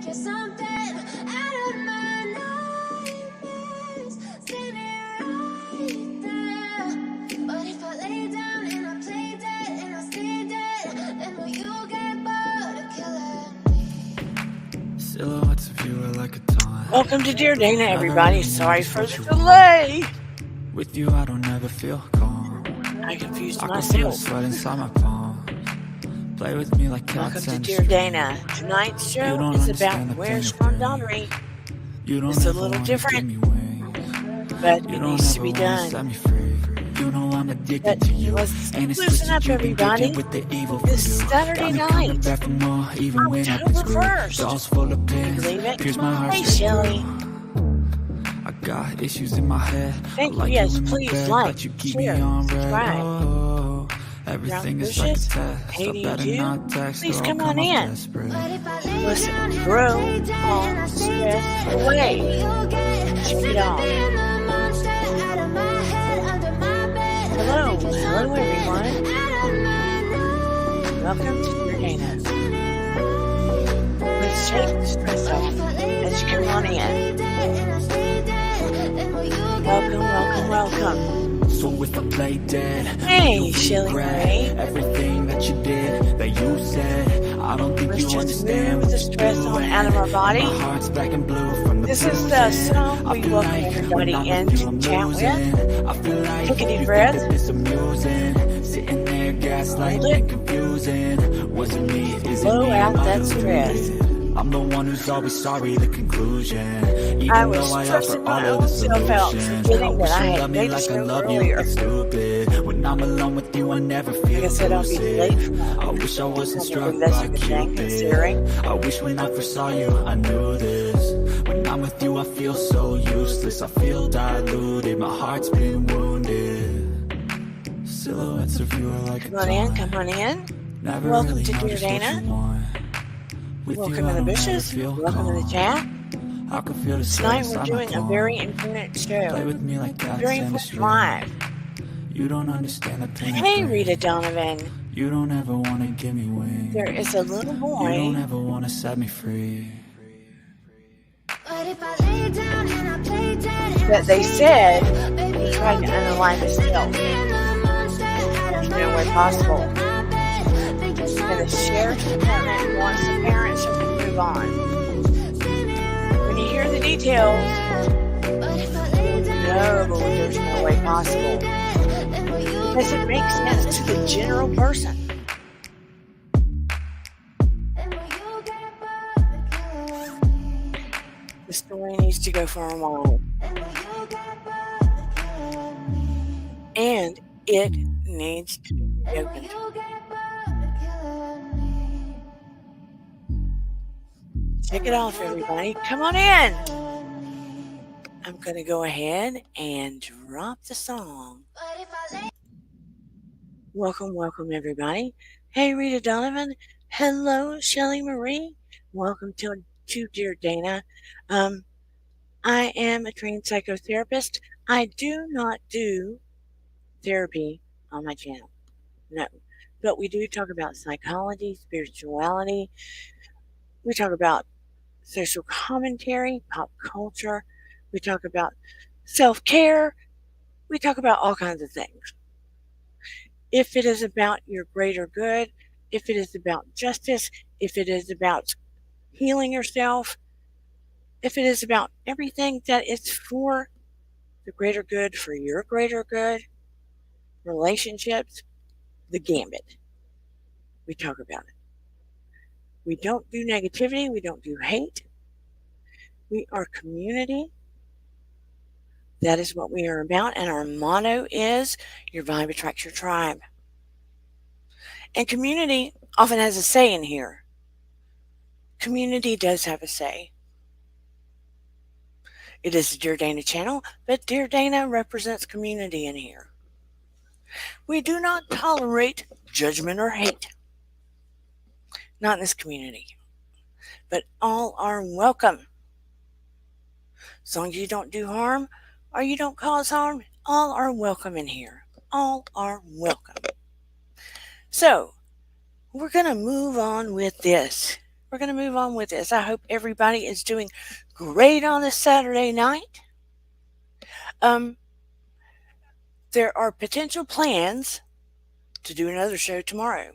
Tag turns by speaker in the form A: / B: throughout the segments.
A: you're something out of my nightmares. Standing right there. But if I lay down and I play dead and I stay dead, then will you get bored of killing me?
B: Silhouettes of you are like a taunt.
C: Welcome to Dear Dana, everybody. Sorry for the delay.
B: With you, I don't ever feel calm.
C: I confused
B: I can feel the
C: myself.
B: sweat inside my palms. Play with me like
C: Welcome
B: cats
C: to
B: and
C: Dear Dana. Tonight's show
B: don't
C: is
B: understand
C: about
B: the
C: where's
B: pain of
C: Sean Daugherty.
B: You don't
C: It's a
B: ever
C: little
B: wanna
C: different,
B: give me wings.
C: but
B: You
C: it
B: don't
C: needs to
B: ever
C: be
B: wanna
C: done.
B: set me free. You know I'm addicted
C: But
B: to you.
C: let's
B: And it's
C: loosen
B: twisted,
C: up,
B: you've been
C: everybody.
B: gifted with the evil
C: This
B: voodoo.
C: Saturday
B: Got me coming
C: night,
B: back for more, even when I've been
C: October
B: screwed.
C: 1st.
B: Dolls full of
C: Can you
B: pins,
C: believe it?
B: pierce
C: Come
B: my
C: on,
B: heart
C: hey,
B: straight
C: Shelly.
B: through. I got issues in my head.
C: Thank
B: I
C: you.
B: like
C: Yes,
B: you in my
C: please
B: bed,
C: like,
B: but you keep me
C: share,
B: on red.
C: subscribe.
B: Oh, everything
C: Round
B: is like a
C: bushes,
B: test. I
C: hating
B: better
C: you.
B: not text
C: Please
B: or I'll
C: come
B: come
C: on
B: off
C: in.
B: desperate.
C: Listen, grow all stress away. Check it out. Hello, hello everyone. Welcome to Dear Dana. Let's shake the stress off as you come on in. Welcome, welcome, welcome.
B: So if I play dead,
C: Hey,
B: you
C: Shelly
B: regret
C: Ray.
B: everything that you did, that you said. I don't think
C: Let's
B: you
C: just
B: understand
C: move
B: what
C: the
B: you
C: stress
B: do.
C: on out of our body.
B: My heart's black and blue from the
C: This is the
B: bruising.
C: song
B: I
C: we
B: feel
C: welcome
B: like
C: everybody
B: when I'm
C: in
B: with you,
C: to
B: I'm
C: chat
B: losing.
C: with.
B: I feel like
C: Take a deep
B: you
C: breath.
B: think that this amusing. Sitting there gaslighting
C: Hold it.
B: and confusing. Was it me? Is it
C: Blow
B: me?
C: out
B: Am I
C: that stress.
B: deluded? I'm the one who's always sorry, the conclusion. Even
C: I
B: though
C: was
B: I
C: stressing
B: offer all
C: my
B: of the
C: own self out,
B: solutions.
C: forgetting
B: wish
C: that I
B: you
C: had
B: loved me
C: made the
B: like I
C: show
B: love you.
C: earlier.
B: It's stupid. When I'm alone with you, I never
C: Like
B: feel
C: I said, I'll be late
B: lucid.
C: for
B: I
C: my
B: wish I wasn't struck
C: probably that's
B: by
C: a good thing
B: Cupid.
C: considering.
B: I wish when I first saw you, I knew this. When I'm with you, I feel so useless. I feel diluted. My heart's been wounded. Silhouettes of you are like
C: Come
B: a
C: on in,
B: taunt.
C: come on in.
B: Never
C: Welcome
B: really
C: to
B: know
C: Dear
B: just what
C: Dana.
B: you want. With you,
C: Welcome
B: I
C: in the
B: don't ever
C: bushes.
B: feel
C: Welcome in the
B: calm.
C: chat.
B: I can feel the sweat
C: Tonight we're
B: inside my
C: doing a very
B: palm.
C: important
B: Play
C: show.
B: with me like cats
C: Very
B: and a
C: important
B: string.
C: live.
B: You don't understand the pain of
C: Hey,
B: pain.
C: Rita Donovan.
B: You don't ever wanna give me wings.
C: There is a little
B: You
C: boy
B: don't ever wanna set me free.
C: that they said he tried to unalive himself. There's no way possible. And the sheriff's department wants the parents to move on. When you hear the details, no, there's no way possible. Does it make sense to the general person? The story needs to go for a while. And it needs to be opened. Check it off, everybody. Come on in. I'm going to go ahead and drop the song. Welcome, welcome, everybody. Hey, Rita Donovan. Hello, Shelly Marie. Welcome to Dear Dana. I am a trained psychotherapist. I do not do therapy on my channel. No. But we do talk about psychology, spirituality. We talk about social commentary, pop culture. We talk about self-care. We talk about all kinds of things. If it is about your greater good, if it is about justice, if it is about healing yourself, if it is about everything that is for the greater good, for your greater good, relationships, the gambit. We talk about it. We don't do negativity. We don't do hate. We are community. That is what we are about. And our motto is, your vibe attracts your tribe. And community often has a say in here. Community does have a say. It is the Dear Dana channel, but Dear Dana represents community in here. We do not tolerate judgment or hate. Not in this community. But all are welcome. As long as you don't do harm or you don't cause harm, all are welcome in here. All are welcome. So, we're going to move on with this. we're going to move on with this. I hope everybody is doing great on this Saturday night. Um, there are potential plans to do another show tomorrow.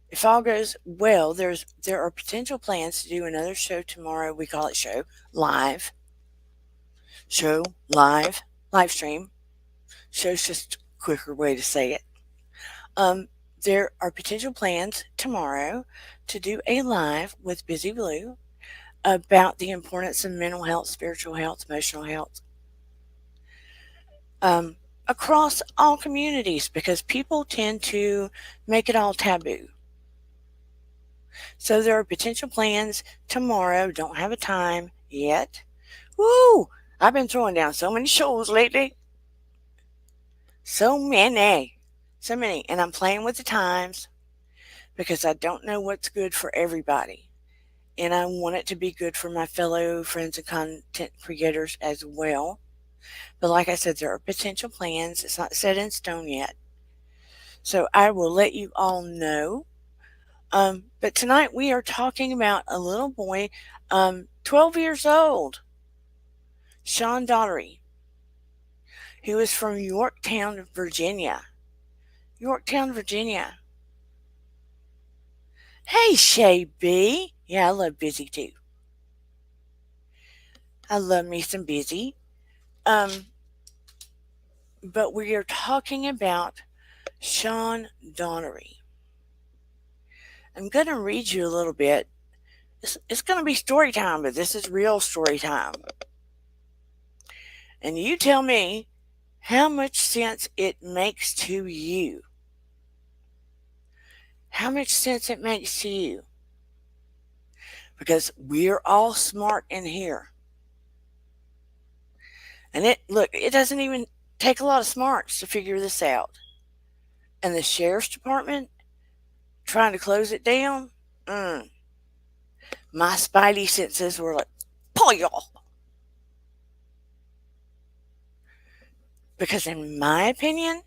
C: If all goes well, there are potential plans to do another show tomorrow. We call it live, show live, live stream. Show's just a quicker way to say it. Um, there are potential plans tomorrow to do a live with Busy Blue about the importance of mental health, spiritual health, emotional health, across all communities because people tend to make it all taboo. So there are potential plans tomorrow. Don't have a time yet. Woo! I've been throwing down so many shows lately. So many. So many. And I'm playing with the times because I don't know what's good for everybody. And I want it to be good for my fellow friends and content creators as well. But like I said, there are potential plans. It's not set in stone yet. So I will let you all know. But tonight we are talking about a little boy, 12 years old, Sean Daugherty, who is from Yorktown, Virginia. Yorktown, Virginia. Hey, Shay B. Yeah, I love Busy too. I love me some Busy. But we are talking about Sean Daugherty. I'm going to read you a little bit. It's going to be story time, but this is real story time. And you tell me how much sense it makes to you. How much sense it makes to you. Because we're all smart in here. And it doesn't even take a lot of smarts to figure this out. And the sheriff's department trying to close it down, my spidey senses were like, pull y'all. Because in my opinion,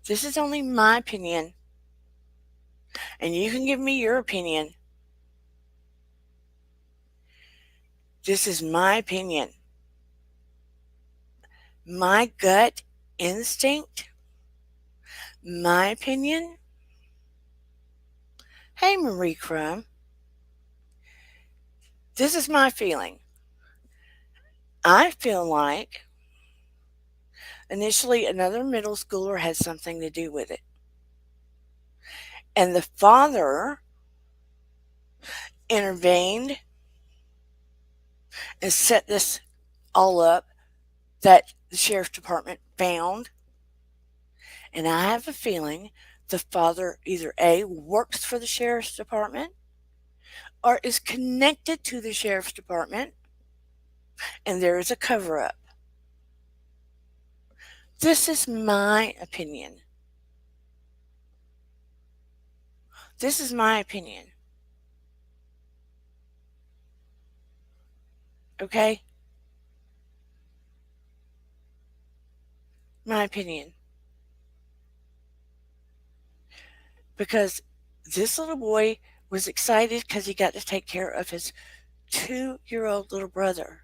C: this is only my opinion, and you can give me your opinion. This is my opinion. My gut instinct, my opinion. Hey, Marie Crumb. This is my feeling. I feel like initially another middle schooler had something to do with it. And the father intervened and set this all up that the sheriff's department found. And I have a feeling the father either A, works for the sheriff's department or is connected to the sheriff's department, and there is a cover up. This is my opinion. This is my opinion. Okay? My opinion. Because this little boy was excited because he got to take care of his 2-year-old little brother.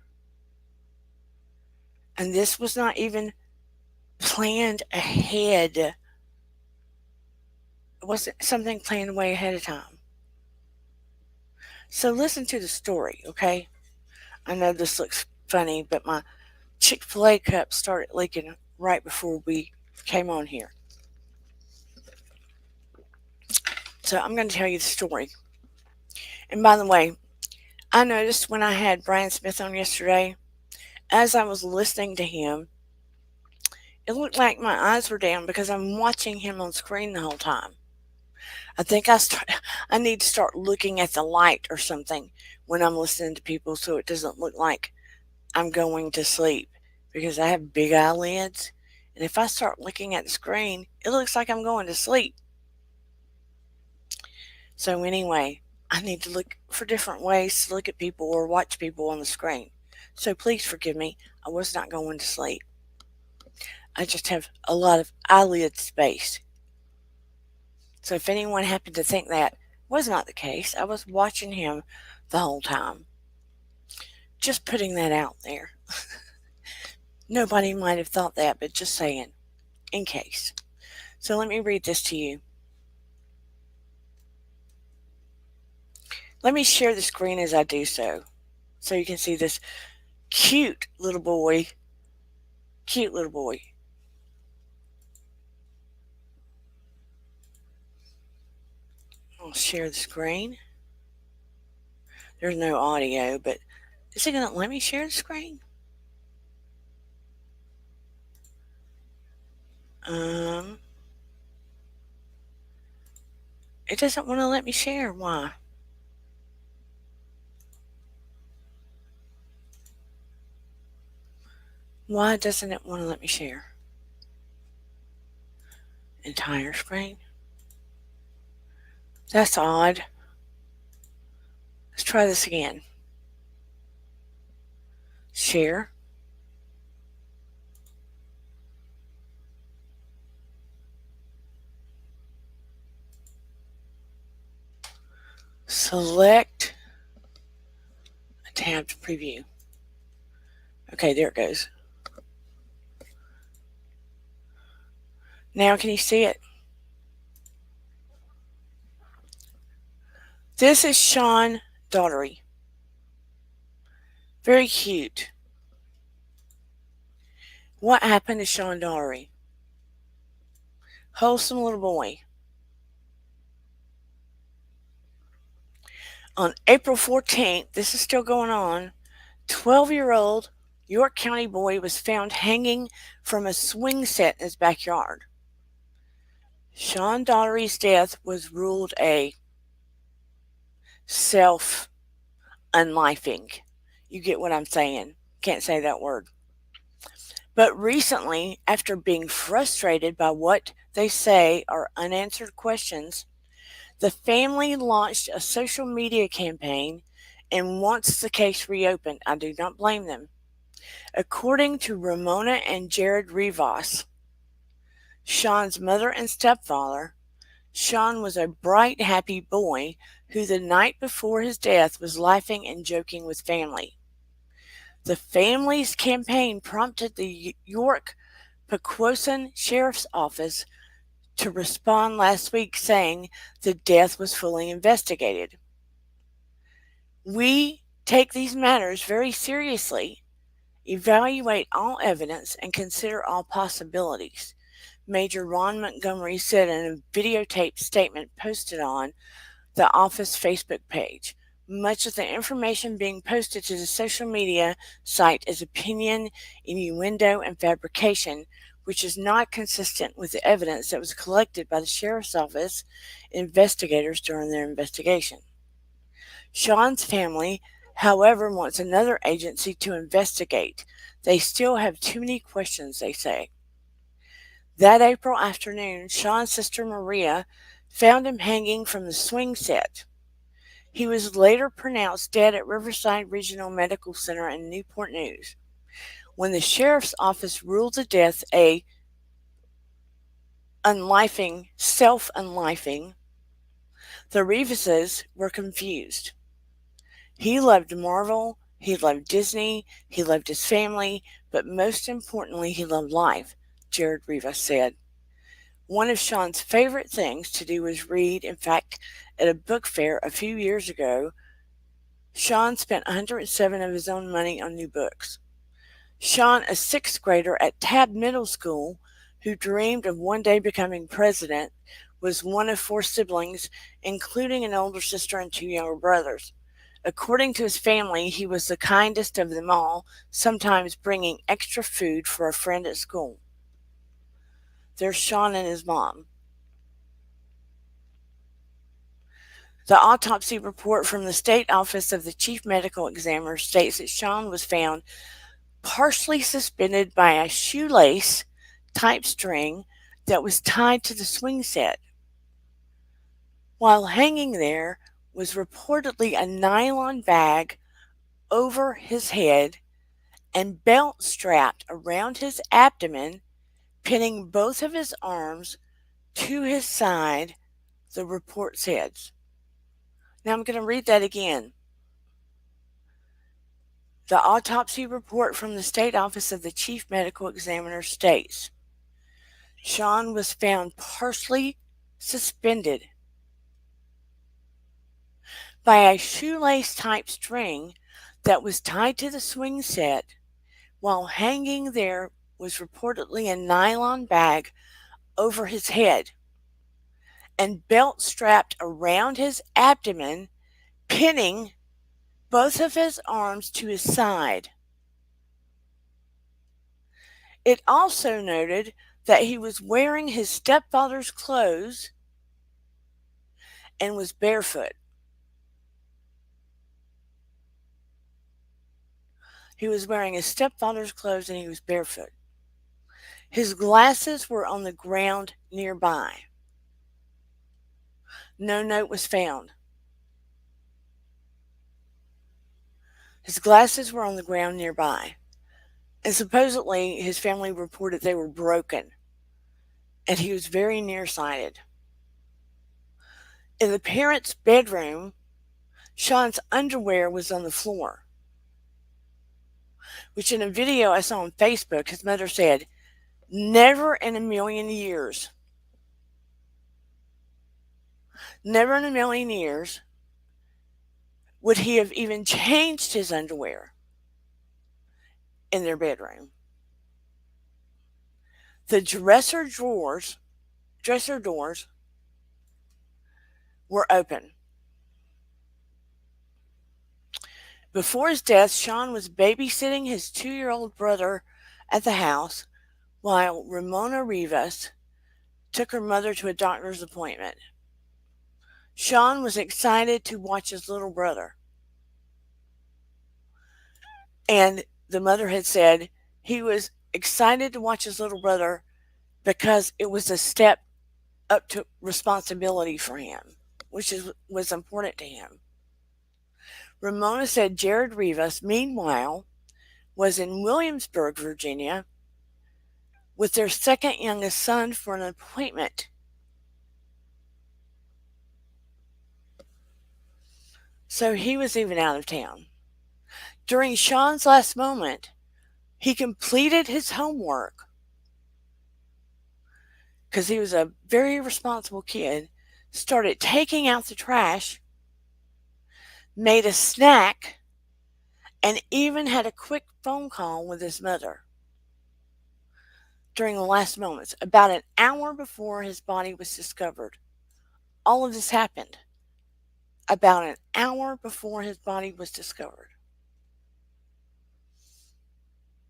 C: And this was not even planned ahead. It wasn't something planned way ahead of time. So listen to the story, okay? I know this looks funny, but my Chick-fil-A cup started leaking right before we came on here. So I'm going to tell you the story. And by the way, I noticed when I had Brian Smith on yesterday, as I was listening to him, it looked like my eyes were down because I'm watching him on screen the whole time. I think I need to start looking at the light or something when I'm listening to people so it doesn't look like I'm going to sleep because I have big eyelids. And if I start looking at the screen, it looks like I'm going to sleep. So anyway, I need to look for different ways to look at people or watch people on the screen. So please forgive me. I was not going to sleep. I just have a lot of eyelid space. So if anyone happened to think that, was not the case. I was watching him the whole time. Just putting that out there. Nobody might have thought that, but just saying, in case. So let me read this to you. Let me share the screen as I do so you can see this cute little boy. Cute little boy. I'll share the screen. There's no audio, but is it going to let me share the screen? It doesn't want to let me share. Why? Why doesn't it want to let me share? Entire screen? That's odd. Let's try this again. Share. Select a tab to preview. Okay, there it goes. Now can you see it? This is Sean Daugherty. Very cute. What happened to Sean Daugherty? Wholesome little boy. On April 14th, this is still going on, 12-year-old York County boy was found hanging from a swing set in his backyard. Sean Daugherty's death was ruled a self-unlifing. You get what I'm saying. Can't say that word. But recently, after being frustrated by what they say are unanswered questions, the family launched a social media campaign and wants the case reopened. I do not blame them. According to Ramona and Jared Rivas, Sean's mother and stepfather, Sean was a bright, happy boy who the night before his death was laughing and joking with family. The family's campaign prompted the York Pequoson Sheriff's Office to respond last week saying the death was fully investigated. We take these matters very seriously, evaluate all evidence, and consider all possibilities, Major Ron Montgomery said in a videotaped statement posted on the office Facebook page. Much of the information being posted to the social media site is opinion, innuendo, and fabrication, which is not consistent with the evidence that was collected by the sheriff's office investigators during their investigation. Sean's family, however, wants another agency to investigate. They still have too many questions, they say. That April afternoon, Sean's sister Maria found him hanging from the swing set. He was later pronounced dead at Riverside Regional Medical Center in Newport News. When the sheriff's office ruled the death a self-unlifing, the Rivases were confused. He loved Marvel, he loved Disney, he loved his family, but most importantly, he loved life, Jared Rivas said. One of Sean's favorite things to do was read. In fact, at a book fair a few years ago, Sean spent $107 of his own money on new books. Sean, a sixth grader at Tabb Middle School, who dreamed of one day becoming president, was one of four siblings, including an older sister and two younger brothers. According to his family, he was the kindest of them all, sometimes bringing extra food for a friend at school. There's Sean and his mom. The autopsy report from the State Office of the Chief Medical Examiner states that Sean was found partially suspended by a shoelace type string that was tied to the swing set. While hanging there was reportedly a nylon bag over his head and belt strapped around his abdomen, pinning both of his arms to his side, the report says. Now I'm going to read that again. The autopsy report from the State Office of the Chief Medical Examiner states Sean was found partially suspended by a shoelace type string that was tied to the swing set. While hanging there was reportedly a nylon bag over his head and belt strapped around his abdomen, pinning both of his arms to his side. It also noted that he was wearing his stepfather's clothes and was barefoot. He was wearing his stepfather's clothes and he was barefoot. His glasses were on the ground nearby. No note was found. His glasses were on the ground nearby. And supposedly his family reported they were broken. And he was very nearsighted. In the parents' bedroom, Sean's underwear was on the floor, which in a video I saw on Facebook, his mother said, never in a million years, never in a million years would he have even changed his underwear in their bedroom. The dresser doors were open. Before his death, Sean was babysitting his 2-year-old brother at the house while Ramona Rivas took her mother to a doctor's appointment. Sean was excited to watch his little brother. And the mother had said he was excited to watch his little brother because it was a step up to responsibility for him, which was important to him. Ramona said Jared Rivas, meanwhile, was in Williamsburg, Virginia, with their second youngest son for an appointment. So he was even out of town. During Sean's last moment, he completed his homework because he was a very responsible kid, started taking out the trash, made a snack, and even had a quick phone call with his mother during the last moments, about an hour before his body was discovered. All of this happened about an hour before his body was discovered.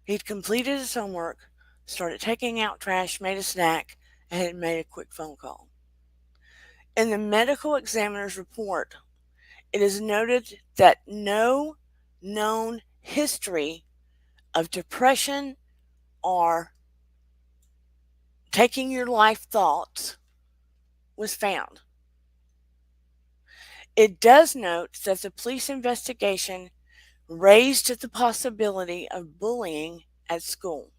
C: He'd completed his homework, started taking out trash, made a snack, and had made a quick phone call. In the medical examiner's report, it is noted that no known history of depression or taking your life thoughts was found. It does note that the police investigation raised the possibility of bullying at school.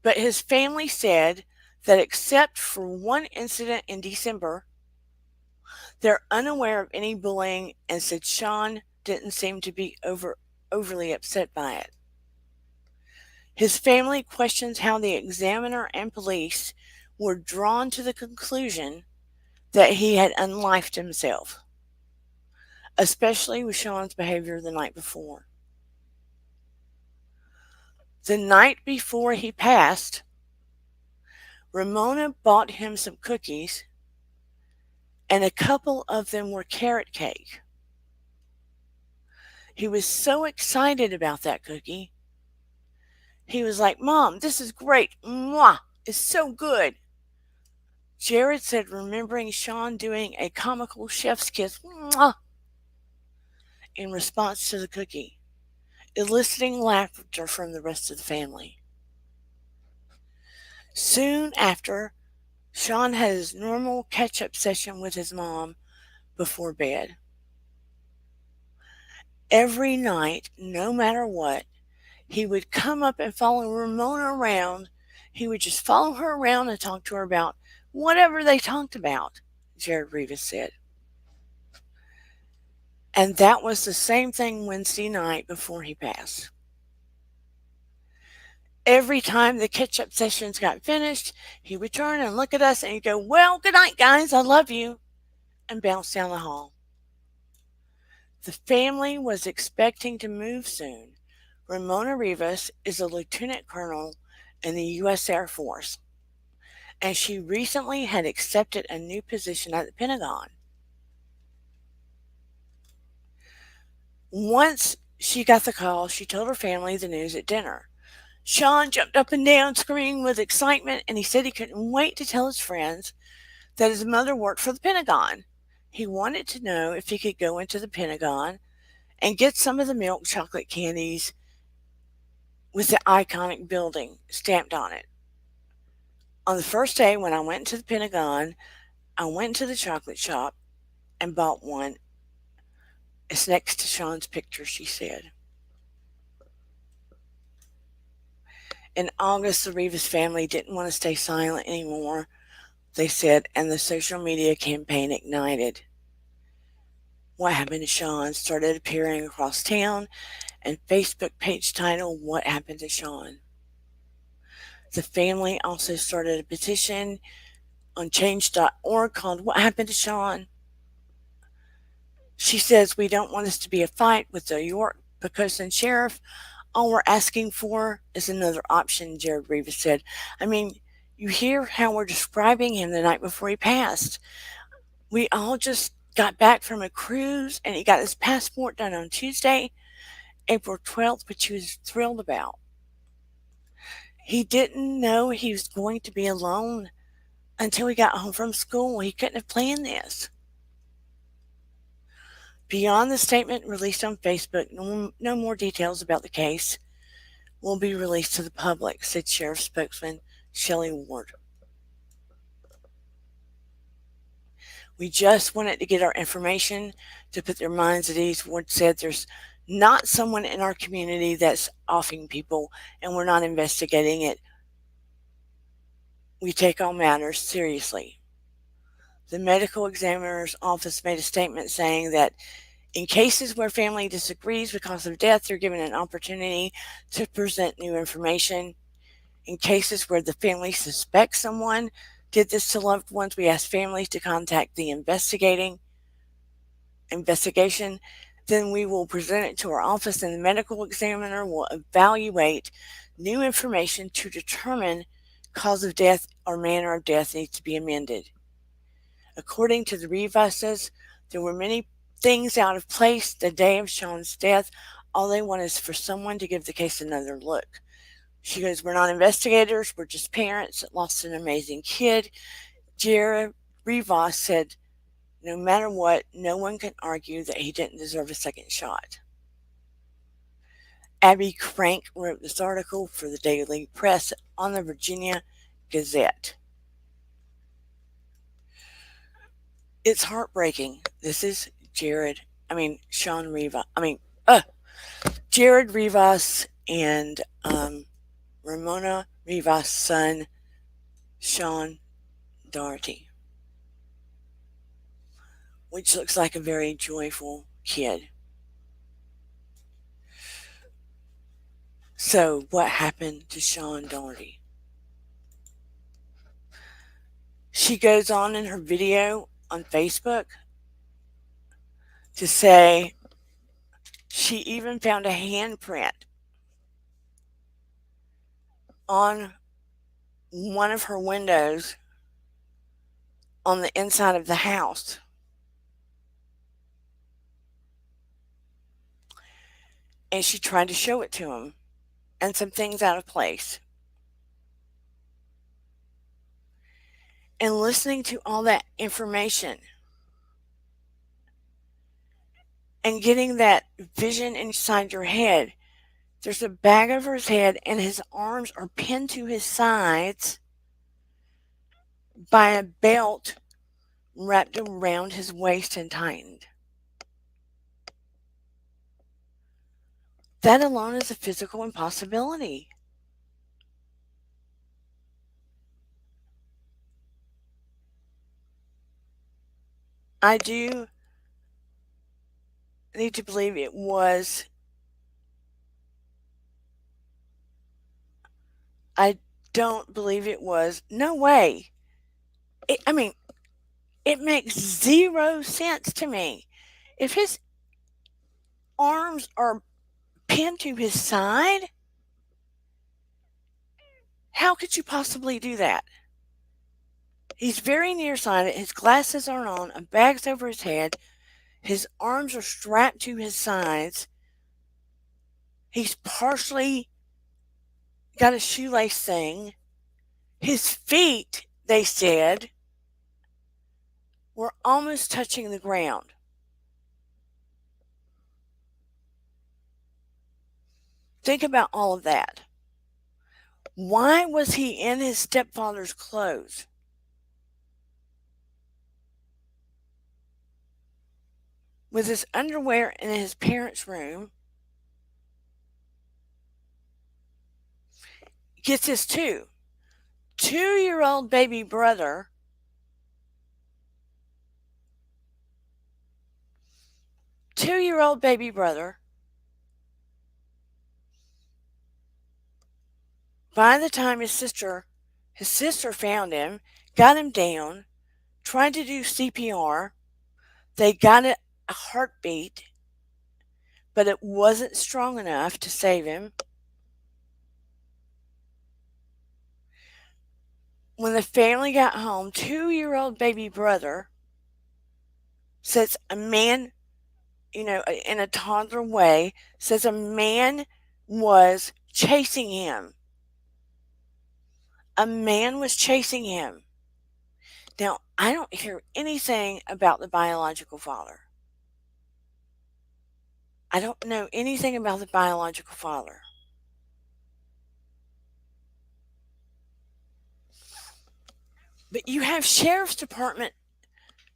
C: But his family said that except for one incident in December, they're unaware of any bullying and said Sean didn't seem to be overly upset by it. His family questions how the examiner and police were drawn to the conclusion that he had unlifed himself, especially with Sean's behavior the night before. The night before he passed, Ramona bought him some cookies, and a couple of them were carrot cake. He was so excited about that cookie. He was like, "Mom, this is great. Mwah! It's so good." Jared said, remembering Sean doing a comical chef's kiss, "Mwah!" in response to the cookie, eliciting laughter from the rest of the family. Soon after, Sean had his normal catch-up session with his mom before bed. Every night, no matter what, he would come up and follow Ramona around. He would just follow her around and talk to her about whatever they talked about, Jared Rivas said. And that was the same thing Wednesday night before he passed. Every time the catch-up sessions got finished, he would turn and look at us and he'd go, "Well, good night, guys. I love you," and bounce down the hall. The family was expecting to move soon. Ramona Rivas is a lieutenant colonel in the U.S. Air Force, and she recently had accepted a new position at the Pentagon. Once she got the call, she told her family the news at dinner. Sean jumped up and down, screaming with excitement, and he said he couldn't wait to tell his friends that his mother worked for the Pentagon. He wanted to know if he could go into the Pentagon and get some of the milk chocolate candies with the iconic building stamped on it. On the first day when I went to the Pentagon, I went to the chocolate shop and bought one. It's next to Sean's picture, she said. In August, the Rivas family didn't want to stay silent anymore, they said, and the social media campaign ignited. What Happened to Sean started appearing across town, and Facebook page titled What Happened to Sean. The family also started a petition on change.org called What Happened to Sean. She says, "We don't want this to be a fight with the York Pocosin sheriff. All we're asking for is another option," Jared Rivas said. "I mean, you hear how we're describing him the night before he passed. We all just got back from a cruise and he got his passport done on Tuesday, April 12th, which he was thrilled about. He didn't know he was going to be alone until he got home from school. He couldn't have planned this." Beyond the statement released on Facebook, no more details about the case will be released to the public, said Sheriff spokesman Shelley Ward. "We just wanted to get our information to put their minds at ease," Ward said. "There's not someone in our community that's offing people, and we're not investigating it. We take all matters seriously." The medical examiner's office made a statement saying that in cases where family disagrees with cause of death, they're given an opportunity to present new information. In cases where the family suspects someone did this to loved ones, we ask families to contact the investigation. Then we will present it to our office, and the medical examiner will evaluate new information to determine cause of death or manner of death needs to be amended. According to the Rivases, there were many things out of place the day of Sean's death. All they want is for someone to give the case another look. She goes, "We're not investigators, we're just parents that lost an amazing kid." Jared Rivas said, "No matter what, no one can argue that he didn't deserve a second shot." Abbey Crank wrote this article for the Daily Press on the Virginia Gazette. It's heartbreaking. This is Sean Rivas. Jared Rivas and Ramona Rivas' son, Sean Daugherty, which looks like a very joyful kid. So, what happened to Sean Daugherty? She goes on in her video on Facebook to say she even found a handprint on one of her windows on the inside of the house. And she tried to show it to him, and some things out of place. And listening to all that information and getting that vision inside your head, there's a bag over his head and his arms are pinned to his sides by a belt wrapped around his waist and tightened. That alone is a physical impossibility. I do need to believe it was. I don't believe it was. No way. I mean, it makes zero sense to me. If his arms are pinned to his side, how could you possibly do that? He's very nearsighted. His glasses aren't on. A bag's over his head. His arms are strapped to his sides. He's partially got a shoelace thing. His feet, they said, were almost touching the ground. Think about all of that. Why was he in his stepfather's clothes? With his underwear in his parents' room. Gets this too. 2-year-old baby brother by the time his sister found him, got him down, tried to do CPR. They got a heartbeat, but it wasn't strong enough to save him. When the family got home, 2-year-old baby brother says a man, in a toddler way, says a man was chasing him. A man was chasing him. Now, I don't hear anything about the biological father. I don't know anything about the biological father. But you have sheriff's department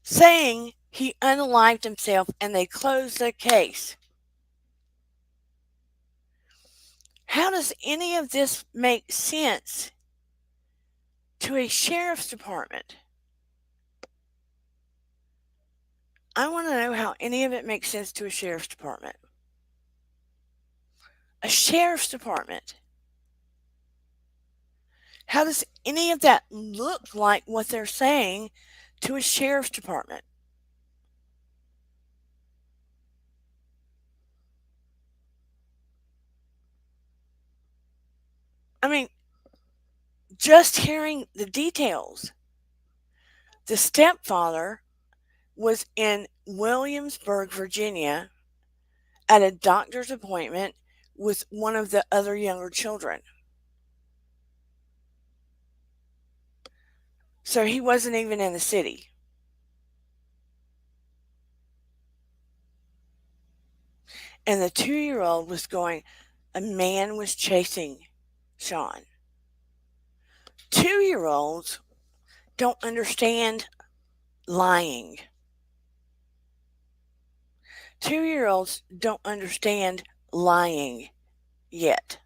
C: saying he unalived himself and they closed the case. How does any of this make sense to a sheriff's department? I want to know how any of it makes sense to a sheriff's department. A sheriff's department. How does any of that look like what they're saying to a sheriff's department? I mean, just hearing the details. The stepfather was in Williamsburg, Virginia, at a doctor's appointment with one of the other younger children. So he wasn't even in the city. And the 2-year-old was going, a man was chasing Sean. 2-year-olds don't understand lying. 2-year-olds don't understand lying yet.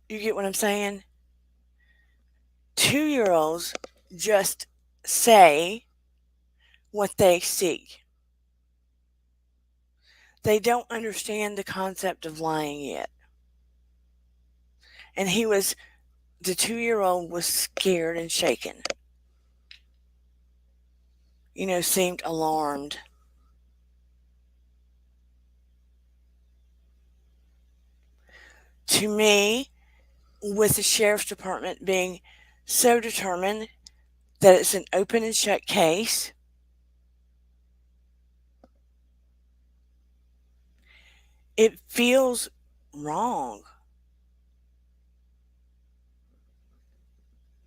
C: You get what I'm saying? 2-year-olds just say what they see. They don't understand the concept of lying yet. And the 2-year-old was scared and shaken. Seemed alarmed. To me, with the sheriff's department being so determined that it's an open and shut case, it feels wrong.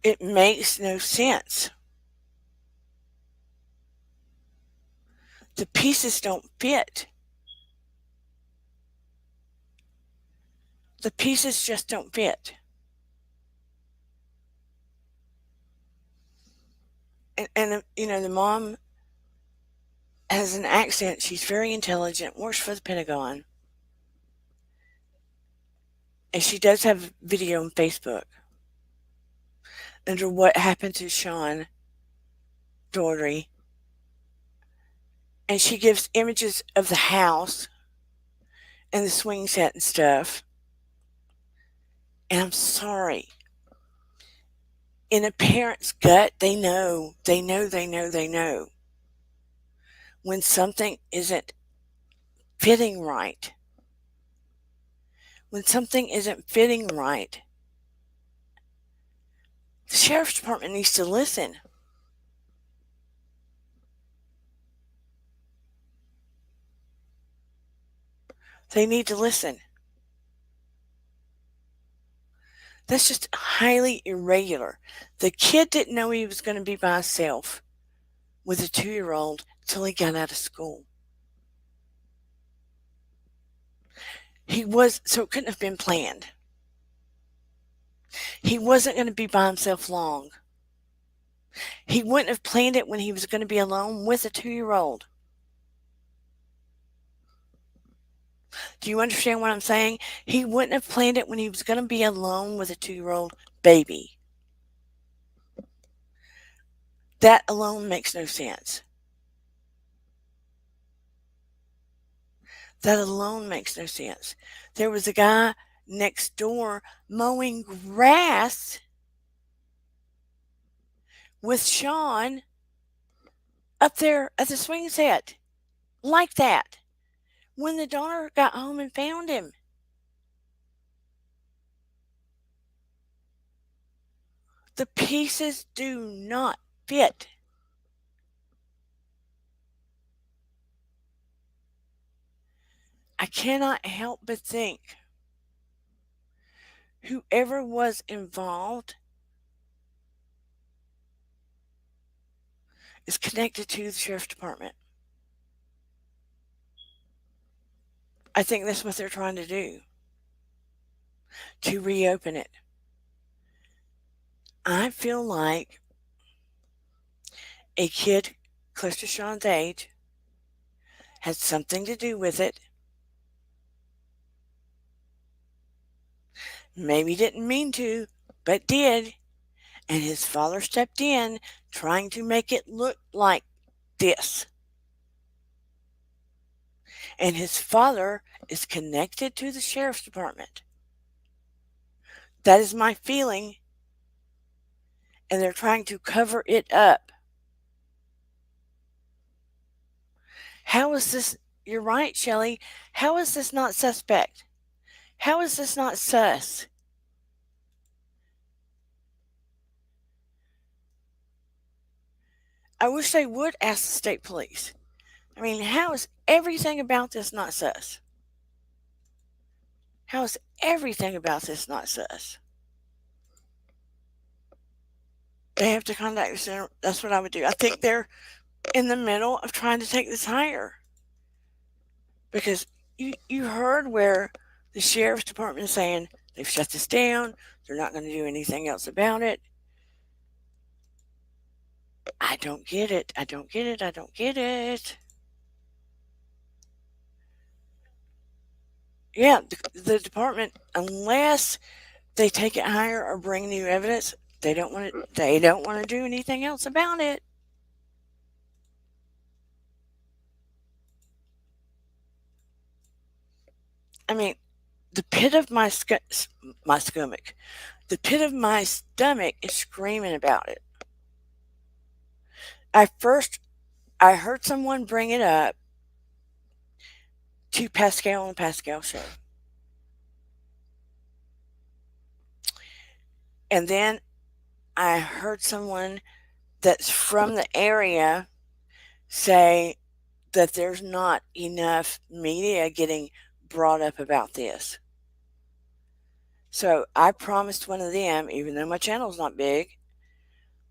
C: It makes no sense. The pieces don't fit. The pieces just don't fit. And the mom has an accent. She's very intelligent, works for the Pentagon. And she does have a video on Facebook under what happened to Sean Daugherty. and she gives images of the house and the swing set and stuff. And I'm sorry. In a parent's gut, they know when something isn't fitting right. When something isn't fitting right, the sheriff's department needs to listen. They need to listen. That's just highly irregular. The kid didn't know he was going to be by himself with a 2-year-old till he got out of school. So it couldn't have been planned. He wasn't going to be by himself long. He wouldn't have planned it when he was going to be alone with a 2-year-old. Do you understand what I'm saying? He wouldn't have planned it when he was going to be alone with a 2-year-old baby. That alone makes no sense. That alone makes no sense. There was a guy next door mowing grass with Sean up there at the swing set like that when the daughter got home and found him. The pieces do not fit. I cannot help but think whoever was involved is connected to the sheriff's department. I think that's what they're trying to do, to reopen it. I feel like a kid close to Sean's age had something to do with it. Maybe didn't mean to, but did. And his father stepped in, trying to make it look like this. And his father is connected to the sheriff's department. That is my feeling. And they're trying to cover it up. How is this? You're right, Shelley. How is this not suspect? How is this not sus? I wish they would ask the state police. I mean, how is everything about this not sus? How is everything about this not sus? They have to contact the center. That's what I would do. I think they're in the middle of trying to take this higher. Because you heard where the sheriff's department is saying they've shut this down. They're not going to do anything else about it. I don't get it. I don't get it. I don't get it. Yeah, the department, unless they take it higher or bring new evidence, they don't want to. They don't want to do anything else about it. I mean, the pit of my stomach, the pit of my stomach is screaming about it. I heard someone bring it up to Pascal on the Pascal show. And then I heard someone that's from the area say that there's not enough media getting brought up about this. So I promised one of them, even though my channel's not big,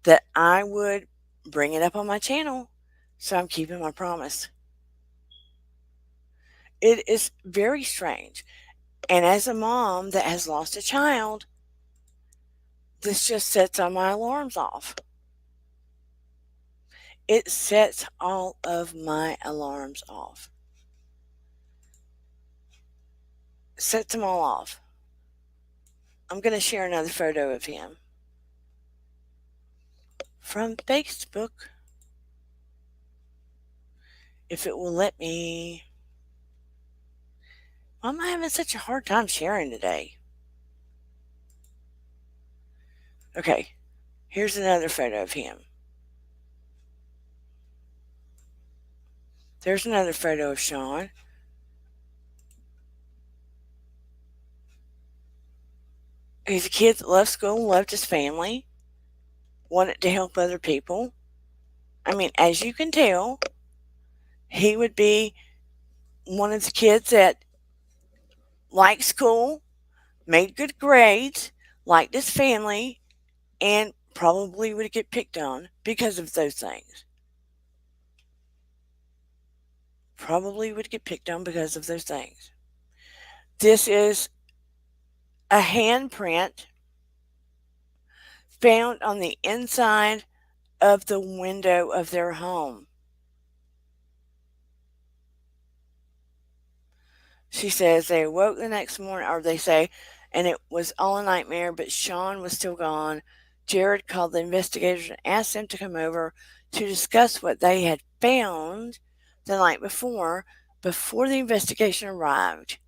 C: that I would bring it up on my channel. So I'm keeping my promise. It is very strange. And as a mom that has lost a child, this just sets all my alarms off. It sets all of my alarms off. Sets them all off. I'm going to share another photo of him from Facebook. if it will let me. Why am I having such a hard time sharing today? Okay, here's another photo of him. There's another photo of Sean. He's a kid that loved school, loved his family, wanted to help other people. I mean, as you can tell, he would be one of the kids that liked school, made good grades, liked his family, and probably would get picked on because of those things. Probably would get picked on because of those things. This is a handprint found on the inside of the window of their home. She says they awoke the next morning, or they say, and it was all a nightmare, but Sean was still gone. Jared called the investigators and asked them to come over to discuss what they had found the night before the investigation arrived.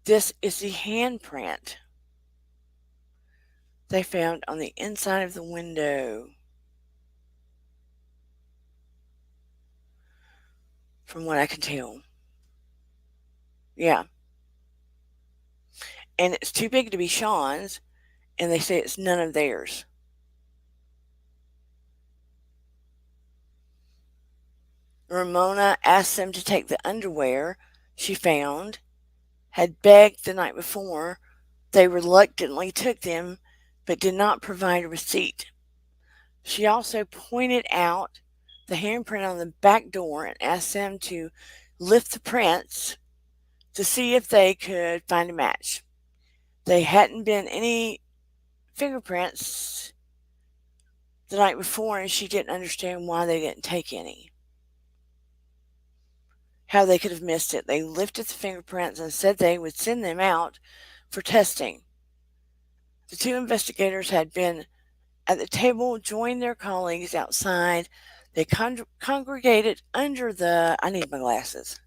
C: This is the handprint they found on the inside of the window. From what I can tell. Yeah. And it's too big to be Sean's, and they say it's none of theirs. Ramona asked them to take the underwear she found, had begged the night before. They reluctantly took them, but did not provide a receipt. She also pointed out the handprint on the back door and asked them to lift the prints to see if they could find a match. There hadn't been any fingerprints the night before, and she didn't understand why they didn't take any. How they could have missed it. They lifted the fingerprints and said they would send them out for testing. The two investigators had been at the table, joined their colleagues outside. They congregated under the, I need my glasses,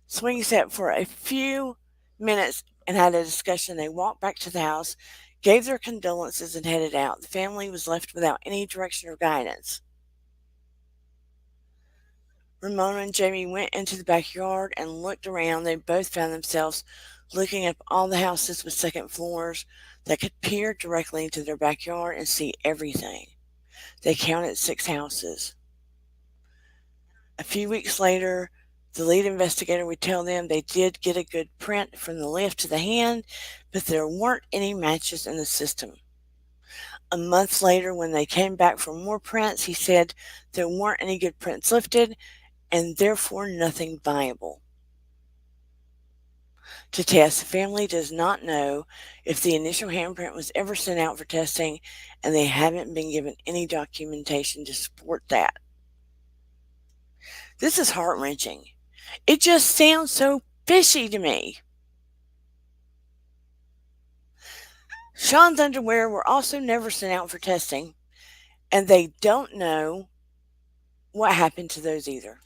C: swing set for a few minutes and had a discussion. They walked back to the house, gave their condolences, and headed out. The family was left without any direction or guidance. Ramona and Jamie went into the backyard and looked around. They both found themselves looking up all the houses with second floors that could peer directly into their backyard and see everything. They counted 6 houses. A few weeks later, the lead investigator would tell them they did get a good print from the lift to the hand, but there weren't any matches in the system. A month later, when they came back for more prints, he said there weren't any good prints lifted and therefore nothing viable to test. The family does not know if the initial handprint was ever sent out for testing, and they haven't been given any documentation to support that. This is heart-wrenching. It just sounds so fishy to me. Sean's underwear were also never sent out for testing, and they don't know what happened to those either.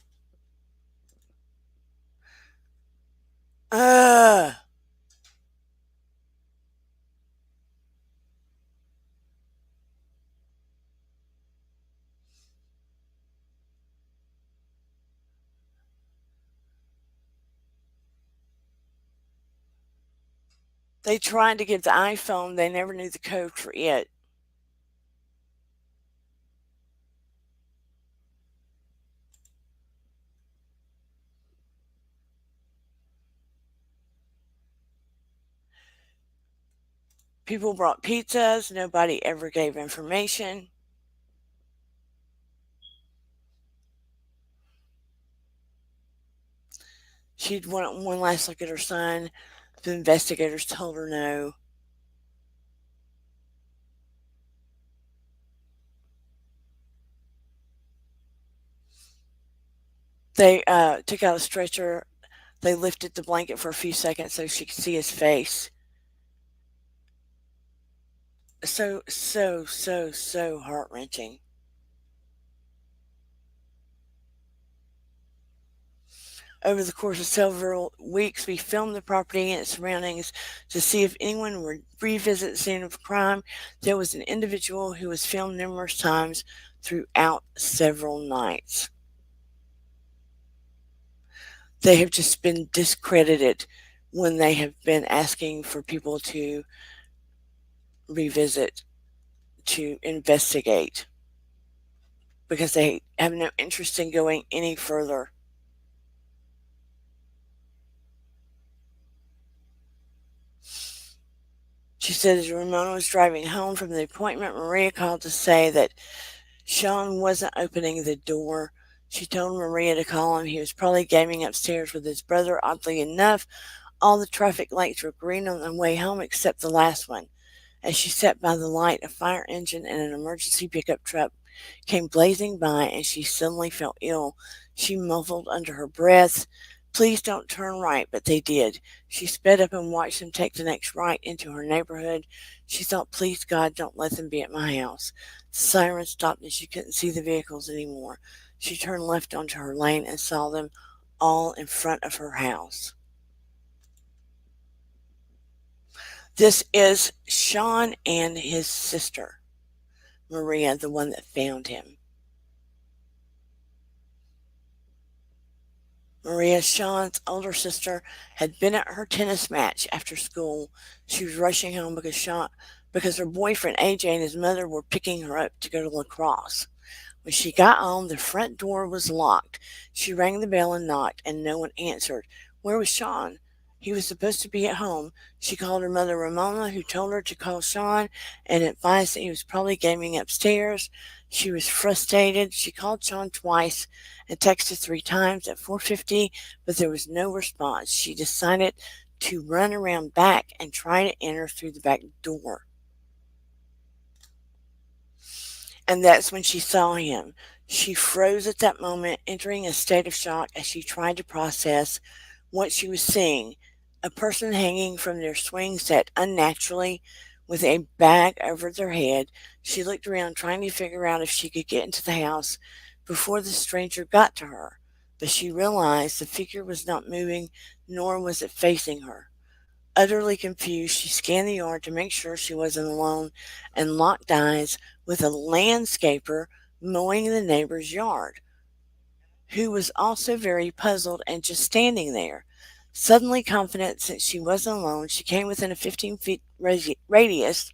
C: They tried to get the iPhone, they never knew the code for it. People brought pizzas, nobody ever gave information. She'd wanted one last look at her son. The investigators told her no. They took out a stretcher. They lifted the blanket for a few seconds so she could see his face. So heart-wrenching. Over the course of several weeks, we filmed the property and its surroundings to see if anyone would revisit the scene of the crime. There was an individual who was filmed numerous times throughout several nights. They have just been discredited when they have been asking for people to revisit, to investigate, because they have no interest in going any further. She said as Ramona was driving home from the appointment, Maria called to say that Sean wasn't opening the door. She told Maria to call him. He was probably gaming upstairs with his brother. Oddly enough, all the traffic lights were green on the way home except the last one. As she sat by the light, a fire engine and an emergency pickup truck came blazing by, and she suddenly felt ill. She muffled under her breath, "Please don't turn right," but they did. She sped up and watched them take the next right into her neighborhood. She thought, "Please, God, don't let them be at my house." The siren stopped and she couldn't see the vehicles anymore. She turned left onto her lane and saw them all in front of her house. This is Sean and his sister, Maria, the one that found him. Maria, Sean's older sister, had been at her tennis match after school. She was rushing home because her boyfriend AJ and his mother were picking her up to go to lacrosse. When she got home, the front door was locked. She rang the bell and knocked, and no one answered. Where was Sean? He was supposed to be at home. She called her mother Ramona, who told her to call Sean and advised that he was probably gaming upstairs. She was frustrated. She called Sean twice and texted 3 times at 4:50, but there was no response. She decided to run around back and try to enter through the back door. And that's when she saw him. She froze at that moment, entering a state of shock as she tried to process what she was seeing. A person hanging from their swing set unnaturally with a bag over their head. She looked around, trying to figure out if she could get into the house before the stranger got to her. But she realized the figure was not moving, nor was it facing her. Utterly confused, she scanned the yard to make sure she wasn't alone and locked eyes with a landscaper mowing the neighbor's yard, who was also very puzzled and just standing there. Suddenly confident that she wasn't alone, she came within a 15-foot radius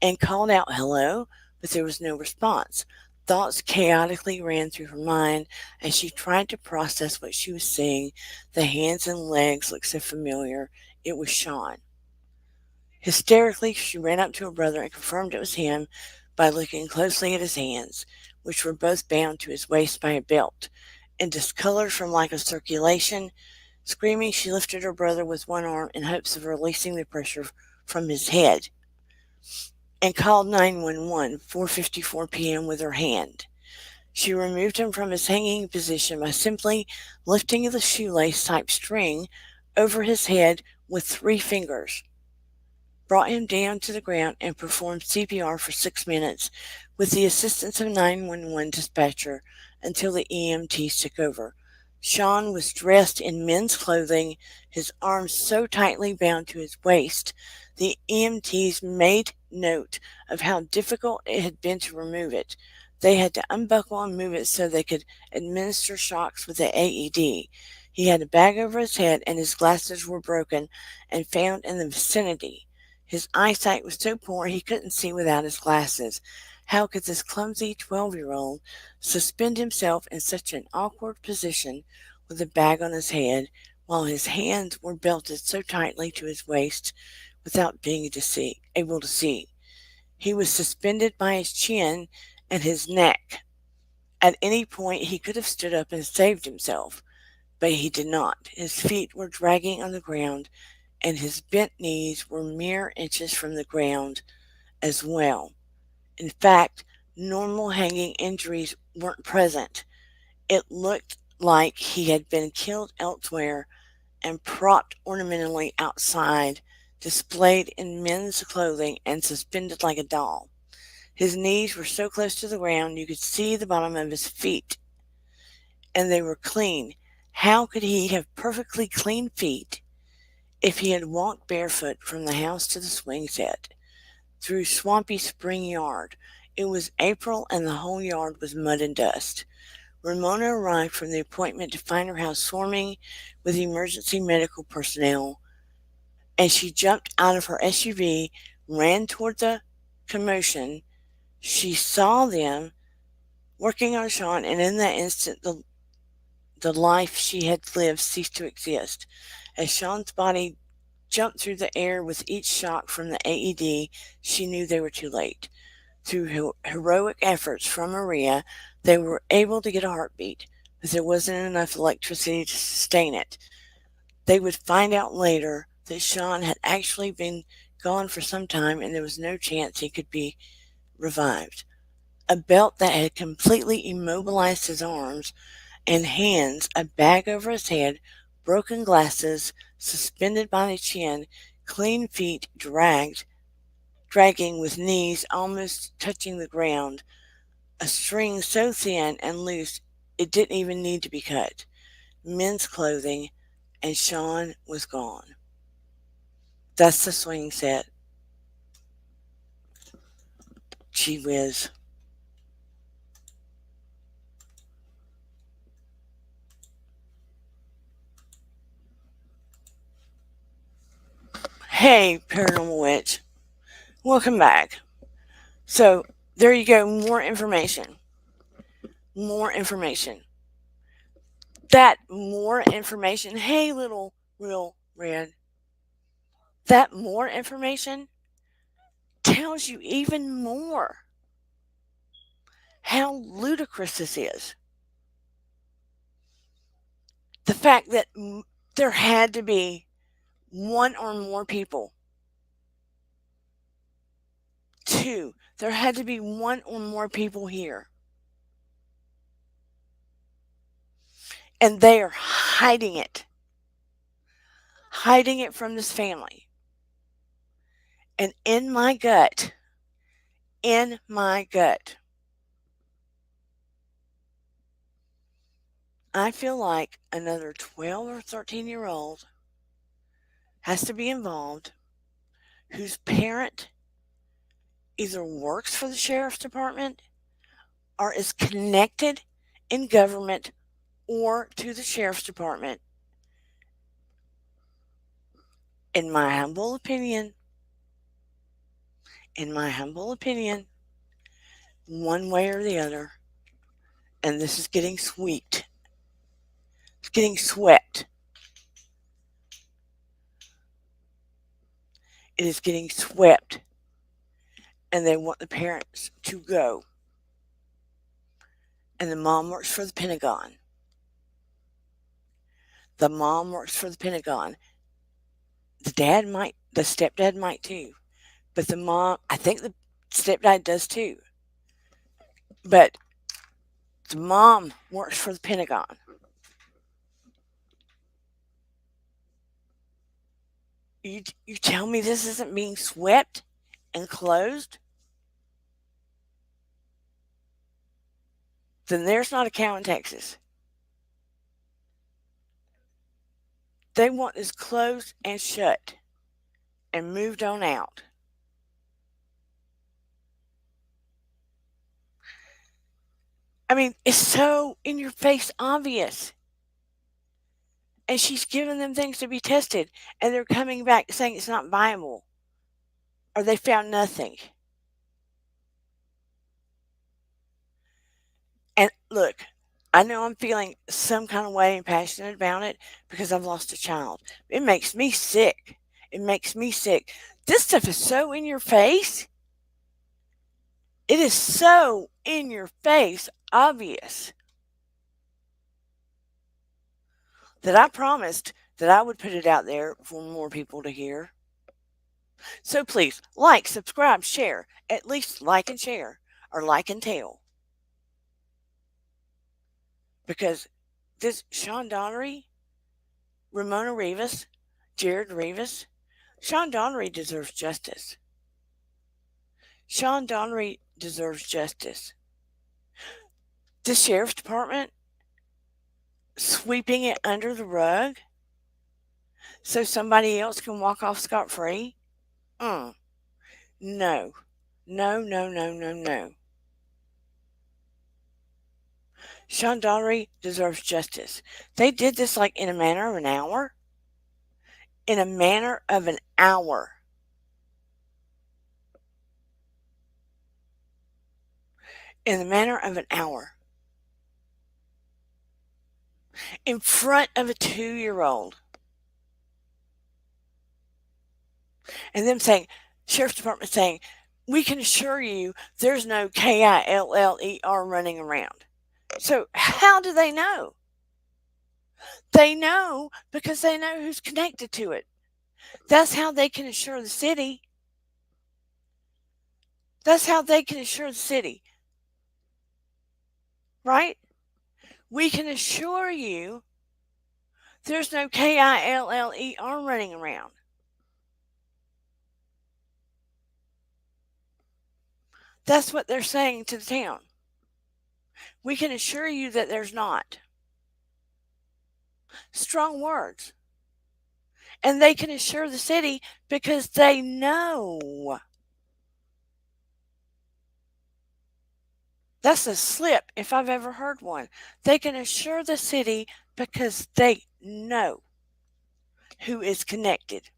C: and called out hello, but there was no response. Thoughts chaotically ran through her mind as she tried to process what she was seeing. The hands and legs looked so familiar. It was Sean. Hysterically, she ran up to her brother and confirmed it was him by looking closely at his hands, which were both bound to his waist by a belt, and discolored from lack of circulation. Screaming, she lifted her brother with one arm in hopes of releasing the pressure from his head, and called 911, 4:54 p.m. with her hand. She removed him from his hanging position by simply lifting the shoelace-type string over his head with 3 fingers, brought him down to the ground, and performed CPR for 6 minutes with the assistance of a 911 dispatcher until the EMTs took over. Sean was dressed in men's clothing, his arms so tightly bound to his waist. The EMTs made note of how difficult it had been to remove it. They had to unbuckle and move it so they could administer shocks with the AED. He had a bag over his head, and his glasses were broken and found in the vicinity. His eyesight was so poor he couldn't see without his glasses. How could this clumsy 12-year-old suspend himself in such an awkward position with a bag on his head while his hands were belted so tightly to his waist without being able to see? He was suspended by his chin and his neck. At any point he could have stood up and saved himself, but he did not. His feet were dragging on the ground, and his bent knees were mere inches from the ground as well. In fact, normal hanging injuries weren't present. It looked like he had been killed elsewhere and propped ornamentally outside, displayed in men's clothing and suspended like a doll. His knees were so close to the ground you could see the bottom of his feet, and they were clean. How could he have perfectly clean feet if he had walked barefoot from the house to the swing set, through swampy spring yard? It was April and the whole yard was mud and dust. Ramona arrived from the appointment to find her house swarming with emergency medical personnel. As she jumped out of her SUV, ran toward the commotion, she saw them working on Sean, and in that instant, the life she had lived ceased to exist. As Sean's body jumped through the air with each shock from the AED, she knew they were too late. Through heroic efforts from Maria, they were able to get a heartbeat, but there wasn't enough electricity to sustain it. They would find out later that Sean had actually been gone for some time and there was no chance he could be revived. A belt that had completely immobilized his arms and hands, a bag over his head, broken glasses suspended by the chin, clean feet dragging with knees almost touching the ground, a string so thin and loose it didn't even need to be cut, men's clothing, and Sean was gone. That's the swing set. Gee whiz. Hey, Paranormal Witch. Welcome back. So, there you go. More information. More information. That more information. Hey, little real red. That more information tells you even more how ludicrous this is. The fact that there had to be one or more people. 2, there had to be one or more people here. And they are hiding it from this family. And in my gut, I feel like another 12 or 13-year-old has to be involved whose parent either works for the sheriff's department or is connected in government or to the sheriff's department. In my humble opinion, one way or the other, and this is getting swept. It's getting swept. It is getting swept. And they want the parents to go. And the mom works for the Pentagon. The mom works for the Pentagon. The stepdad might too. But the mom, I think the stepdad does too. But the mom works for the Pentagon. You tell me this isn't being swept and closed? Then there's not a cow in Texas. They want this closed and shut and moved on out. I mean, it's so in your face obvious. And she's giving them things to be tested, and they're coming back saying it's not viable, or they found nothing. And look, I know I'm feeling some kind of way and passionate about it because I've lost a child. It makes me sick. This stuff is so in your face. It is so in your face obvious that I promised that I would put it out there for more people to hear. So please, like, subscribe, share. At least like and share, or like and tell. Because this Sean Daugherty, Ramona Rivas, Jared Rivas, Sean Daugherty deserves justice. Sean Daugherty deserves justice. The sheriff's department sweeping it under the rug so somebody else can walk off scot-free? No. No, no, no, no, no. Sean Daugherty deserves justice. They did this like in a matter of an hour. In a matter of an hour. In the manner of an hour. In front of a 2-year-old. And them saying, Sheriff's Department saying, we can assure you there's no KILLER running around. So how do they know? They know because they know who's connected to it. That's how they can assure the city. That's how they can assure the city. Right? We can assure you there's no KILLER running around. That's what they're saying to the town. We can assure you that there's not. Strong words. And they can assure the city because they know. That's a slip if I've ever heard one. They can assure the city because they know who is connected.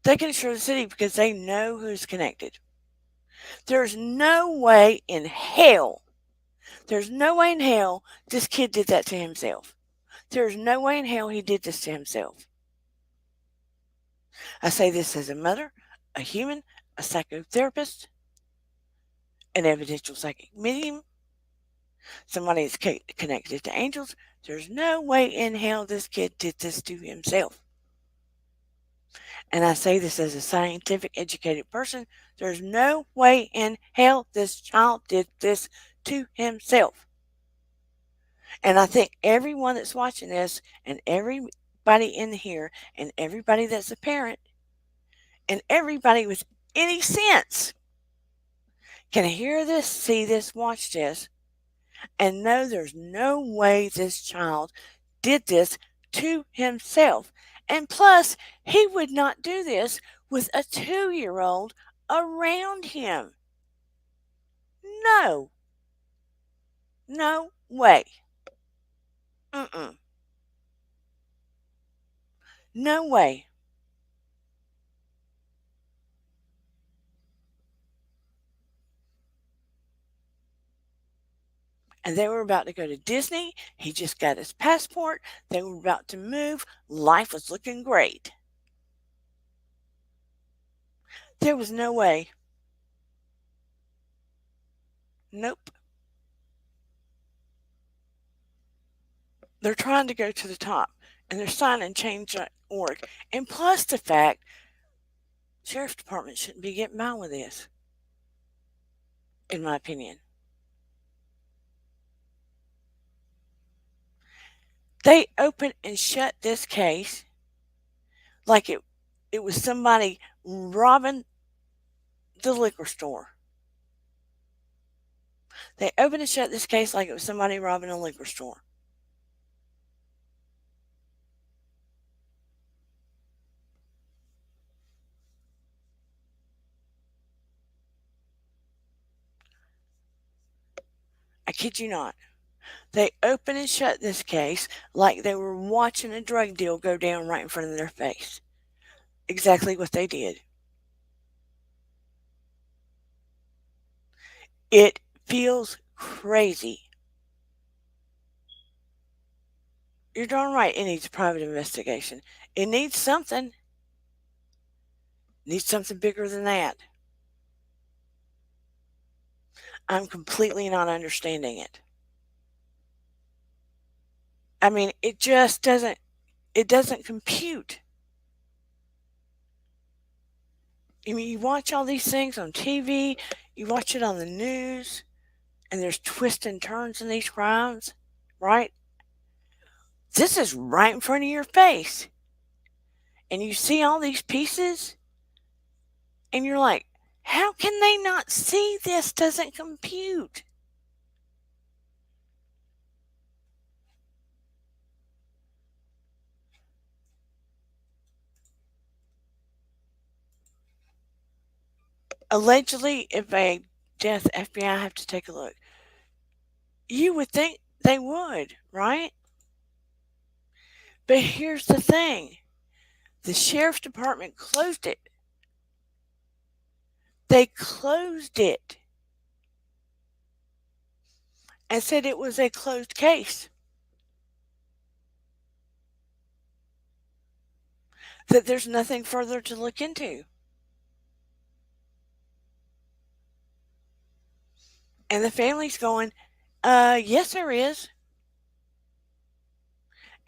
C: They can assure the city because they know who's connected. There's no way in hell, this kid did that to himself. There's no way in hell he did this to himself. I say this as a mother, a human, a psychotherapist, an evidential psychic medium, somebody that's connected to angels. There's no way in hell this kid did this to himself. And I say this as a scientific, educated person. There's no way in hell this child did this to himself. And I think everyone that's watching this and everybody in here and everybody that's a parent and everybody with any sense can hear this, see this, watch this, and know there's no way this child did this to himself. And plus, he would not do this with a 2-year-old around him. No. No way. No way. And they were about to go to Disney. He just got his passport. They were about to move. Life was looking great. There was no way. Nope. They're trying to go to the top, and they're signing change.org. And plus the fact, Sheriff's Department shouldn't be getting by with this, in my opinion. They opened and shut this case like it was somebody robbing the liquor store. They opened and shut this case like it was somebody robbing a liquor store. I kid you not. They opened and shut this case like they were watching a drug deal go down right in front of their face. Exactly what they did. It feels crazy. You're darn right it needs a private investigation. It needs something. It needs something bigger than that. I'm completely not understanding it. I mean, it just doesn't compute. I mean, you watch all these things on TV, you watch it on the news, and there's twists and turns in these crimes, right? This is right in front of your face. And you see all these pieces, And you're like, how can they not see this doesn't compute? Allegedly, if a death, FBI have to take a look. You would think they would, right? But here's the thing. The sheriff's department closed it. They closed it and said it was a closed case. That there's nothing further to look into. And the family's going, yes, there is.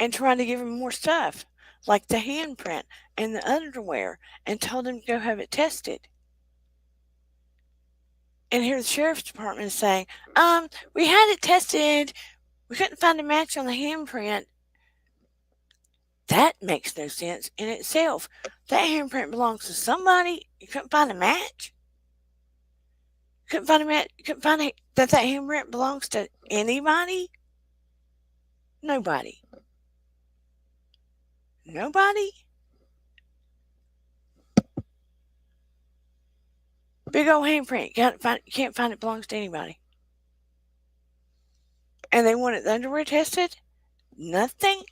C: And trying to give him more stuff, like the handprint and the underwear, and told him to go have it tested. And here the sheriff's department is saying, we had it tested. We couldn't find a match on the handprint. That makes no sense in itself. That handprint belongs to somebody. You couldn't find a match? Couldn't find a match? Couldn't find that handprint belongs to anybody? Nobody. Nobody? Big old handprint. You can't find it belongs to anybody. And they wanted the underwear tested? Nothing?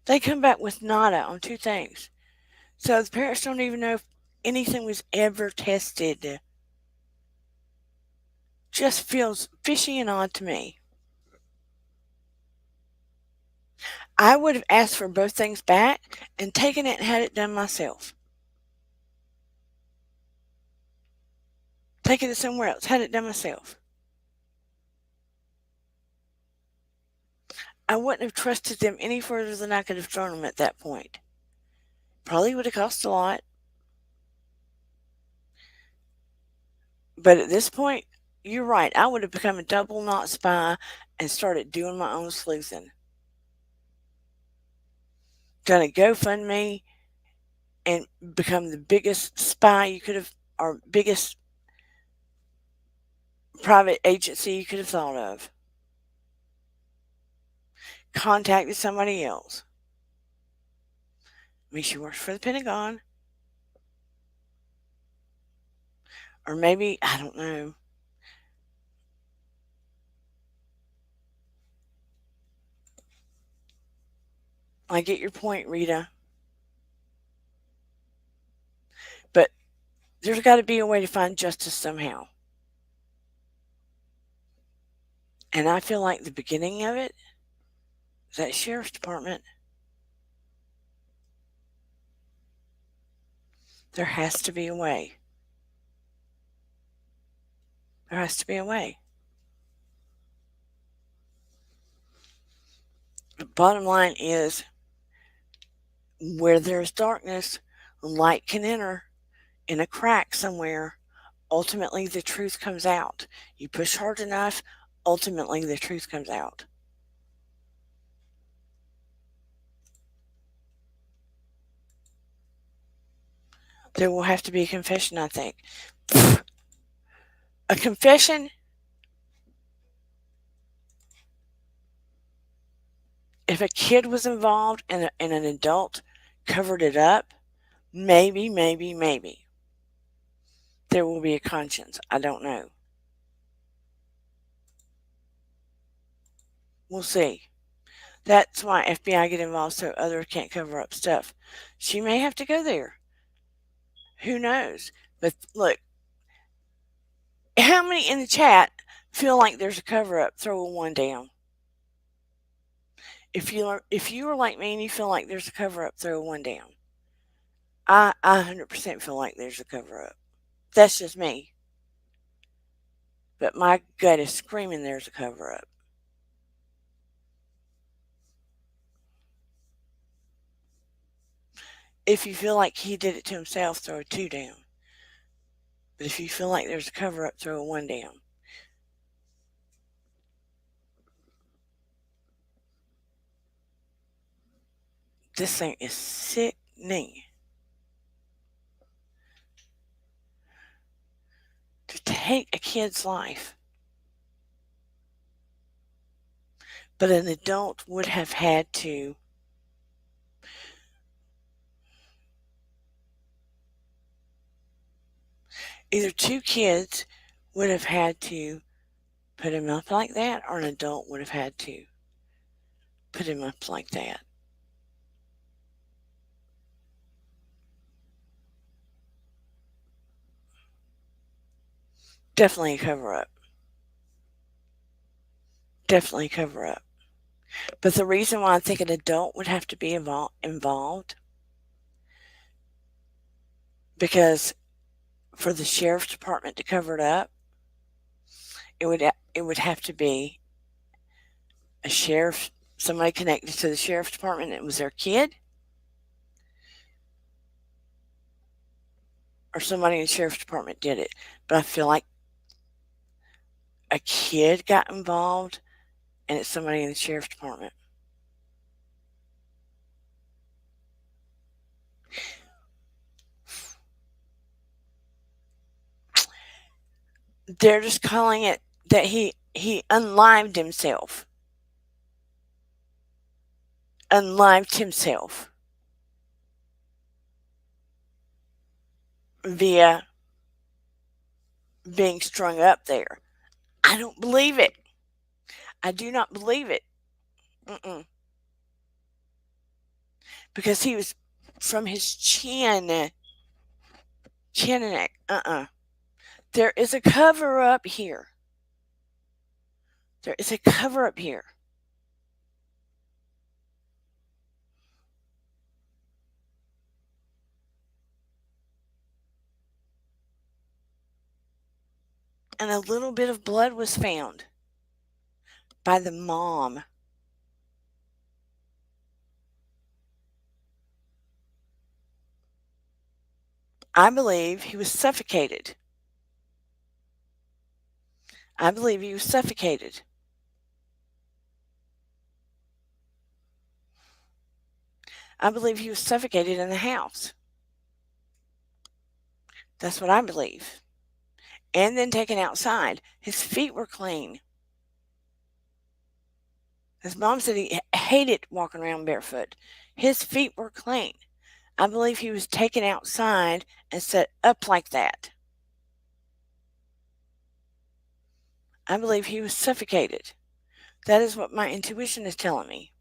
C: They come back with nada on two things. So the parents don't even know if anything was ever tested. Just feels fishy and odd to me. I would have asked for both things back and taken it and had it done myself. Taken it somewhere else, had it done myself. I wouldn't have trusted them any further than I could have thrown them at that point. Probably would have cost a lot. But at this point, you're right. I would have become a double knot spy and started doing my own sleuthing. Done a GoFundMe and become the biggest spy you could have, or biggest private agency you could have thought of. Contacted somebody else. I mean, she works for the Pentagon. Or maybe, I don't know. I get your point, Rita. But there's got to be a way to find justice somehow. And I feel like the beginning of it, that sheriff's department, there has to be a way. There has to be a way. The bottom line is, where there's darkness, light can enter in a crack somewhere. Ultimately, the truth comes out. You push hard enough, ultimately, the truth comes out. There will have to be a confession, I think. A confession? If a kid was involved and an adult covered it up, maybe there will be a conscience. I don't know. We'll see. That's why FBI get involved so others can't cover up stuff. She may have to go there. Who knows? But look, how many in the chat feel like there's a cover up? Throw a one down. If you are like me and you feel like there's a cover up, throw a one down. I 100% feel like there's a cover up. That's just me. But my gut is screaming there's a cover up. If you feel like he did it to himself, throw a two down. But if you feel like there's a cover up, throw a one down. This thing is sickening. To take a kid's life. But an adult would have had to either two kids would have had to put him up like that, or an adult would have had to put him up like that. Definitely a cover up. Definitely a cover up. But the reason why I think an adult would have to be involved, because for the sheriff's department to cover it up, it would have to be a sheriff, somebody connected to the sheriff's department. It was their kid, or somebody in the sheriff's department did it. But I feel like a kid got involved, and it's somebody in the sheriff's department. They're just calling it that he unlived himself. Unlived himself via being strung up there. I don't believe it. I do not believe it. Mm-mm. Because he was from his chin and neck. There is a cover up here. There is a cover up here. And a little bit of blood was found by the mom. I believe he was suffocated. I believe he was suffocated. I believe he was suffocated in the house. That's what I believe. And then taken outside. His feet were clean. His mom said he hated walking around barefoot. His feet were clean. I believe he was taken outside and set up like that. I believe he was suffocated. That is what my intuition is telling me.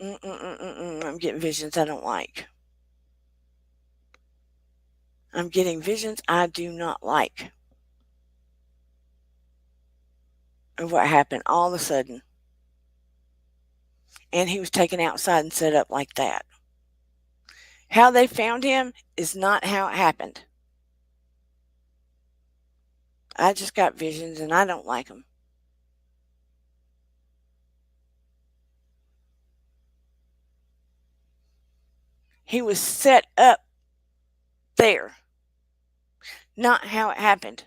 C: I'm getting visions I don't like. I'm getting visions I do not like. Of what happened all of a sudden. And he was taken outside and set up like that. How they found him is not how it happened. I just got visions and I don't like them. He was set up there. Not how it happened.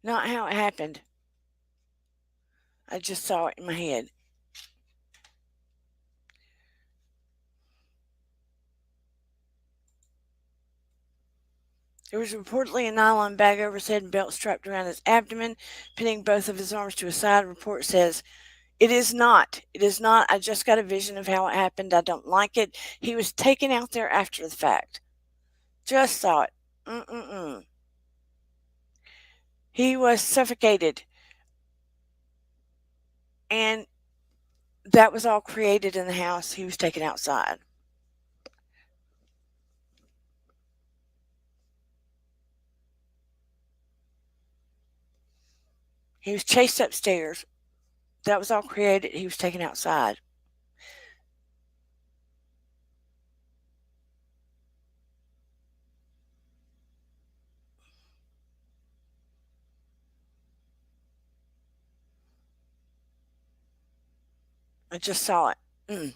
C: Not how it happened. I just saw it in my head. There was reportedly a nylon bag over his head and belt strapped around his abdomen, pinning both of his arms to his side. Report says, it is not. It is not. I just got a vision of how it happened. I don't like it. He was taken out there after the fact. Just saw it. He was suffocated. And that was all created in the house. He was taken outside. He was chased upstairs. That was all created. He was taken outside. I just saw it. Mm.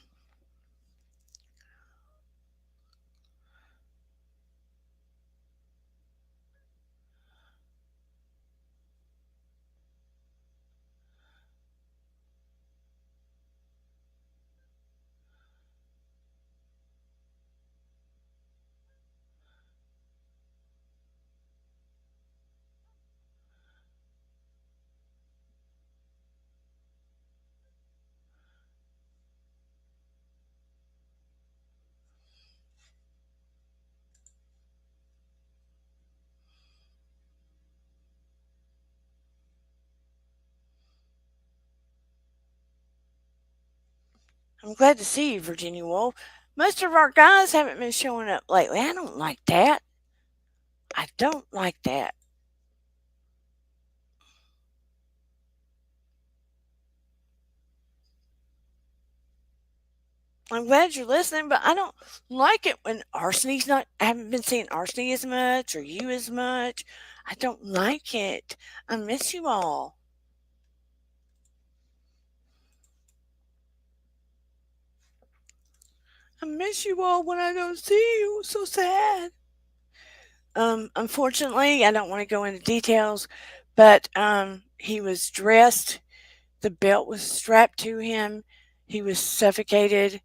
C: I'm glad to see you, Virginia Woolf. Most of our guys haven't been showing up lately. I don't like that. I don't like that. I'm glad you're listening, but I don't like it when Arsenie's not. I haven't been seeing Arsenie as much or you as much. I don't like it. I miss you all. I miss you all when I don't see you. So sad. Unfortunately, I don't want to go into details, but he was dressed. The belt was strapped to him. He was suffocated.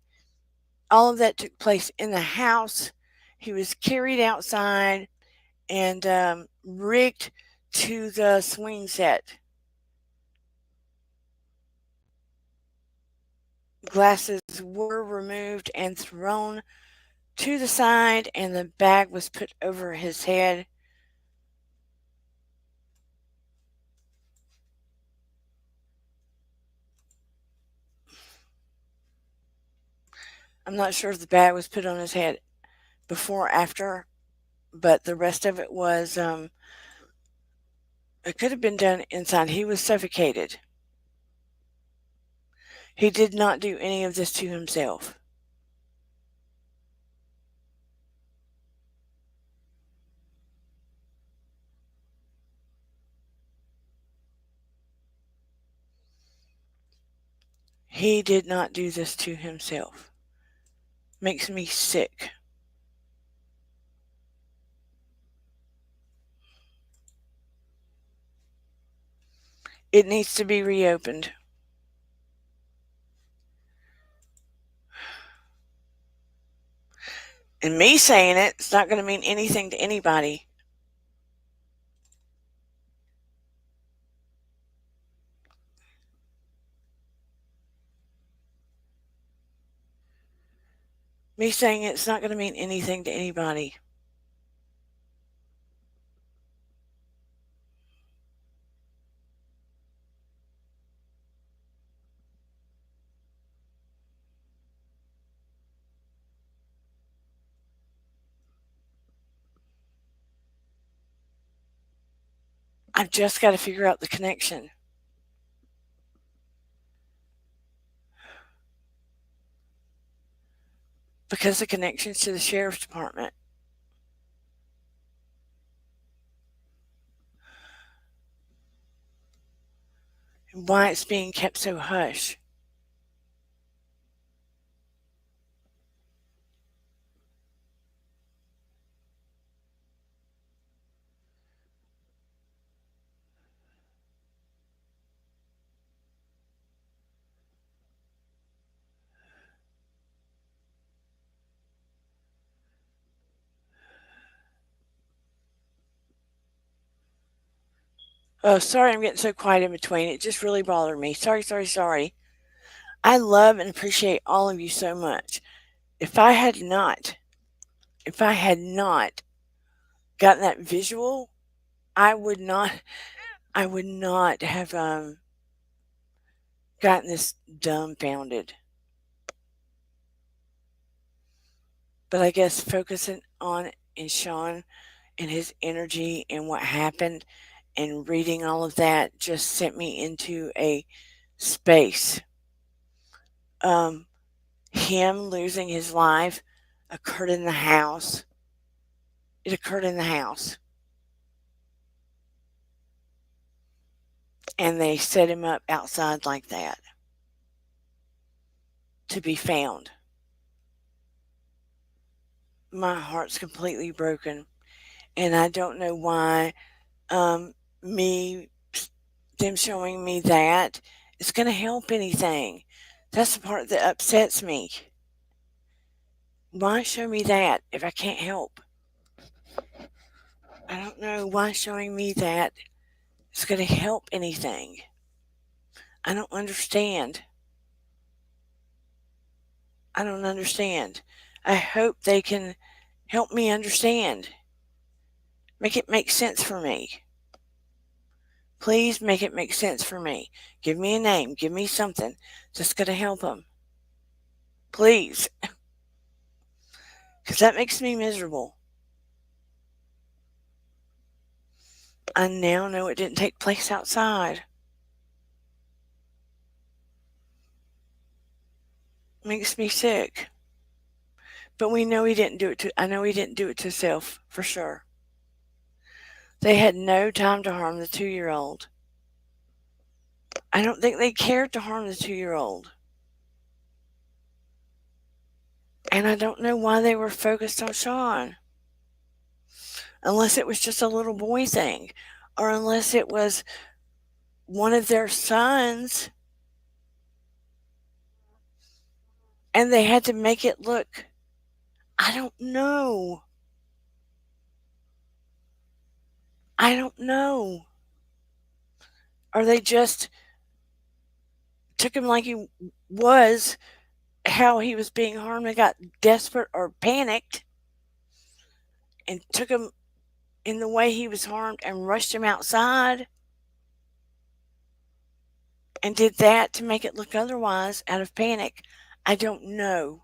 C: All of that took place in the house. He was carried outside and rigged to the swing set. Glasses were removed and thrown to the side, and the bag was put over his head. I'm not sure if the bag was put on his head before or after, but the rest of it was, it could have been done inside. He was suffocated. He did not do any of this to himself. He did not do this to himself. Makes me sick. It needs to be reopened. And me saying it's not going to mean anything to anybody. Me saying it's not going to mean anything to anybody. I've just got to figure out the connection. Because the connection's to the sheriff's department. And why it's being kept so hush. Oh, sorry I'm getting so quiet in between. It just really bothered me. Sorry, sorry, sorry. I love and appreciate all of you so much. If I had not, if I had not gotten that visual, I would not, I would not have gotten this dumbfounded. But I guess focusing on and Sean and his energy and what happened and reading all of that just sent me into a space. Um, him losing his life occurred in the house. It occurred in the house. And they set him up outside like that. to be found. My heart's completely broken, and I don't know why me them showing me that is going to help anything. That's the part that upsets me. Why show me that if I can't help? I don't know why showing me that is going to help anything. I don't understand. I don't understand. I hope they can help me understand. Make it make sense for me. Please make it make sense for me. Give me a name. Give me something that's going to help them. Please. Because that makes me miserable. I now know it didn't take place outside. Makes me sick. But we know he didn't do it to, I know he didn't do it to himself, for sure. They had no time to harm the 2-year-old. I don't think they cared to harm the 2-year-old. And I don't know why they were focused on Sean. Unless it was just a little boy thing. Or unless it was one of their sons. And they had to make it look. I don't know. I don't know. Or they just took him like he was, how he was being harmed, and got desperate or panicked and took him in the way he was harmed and rushed him outside and did that to make it look otherwise out of panic. I don't know.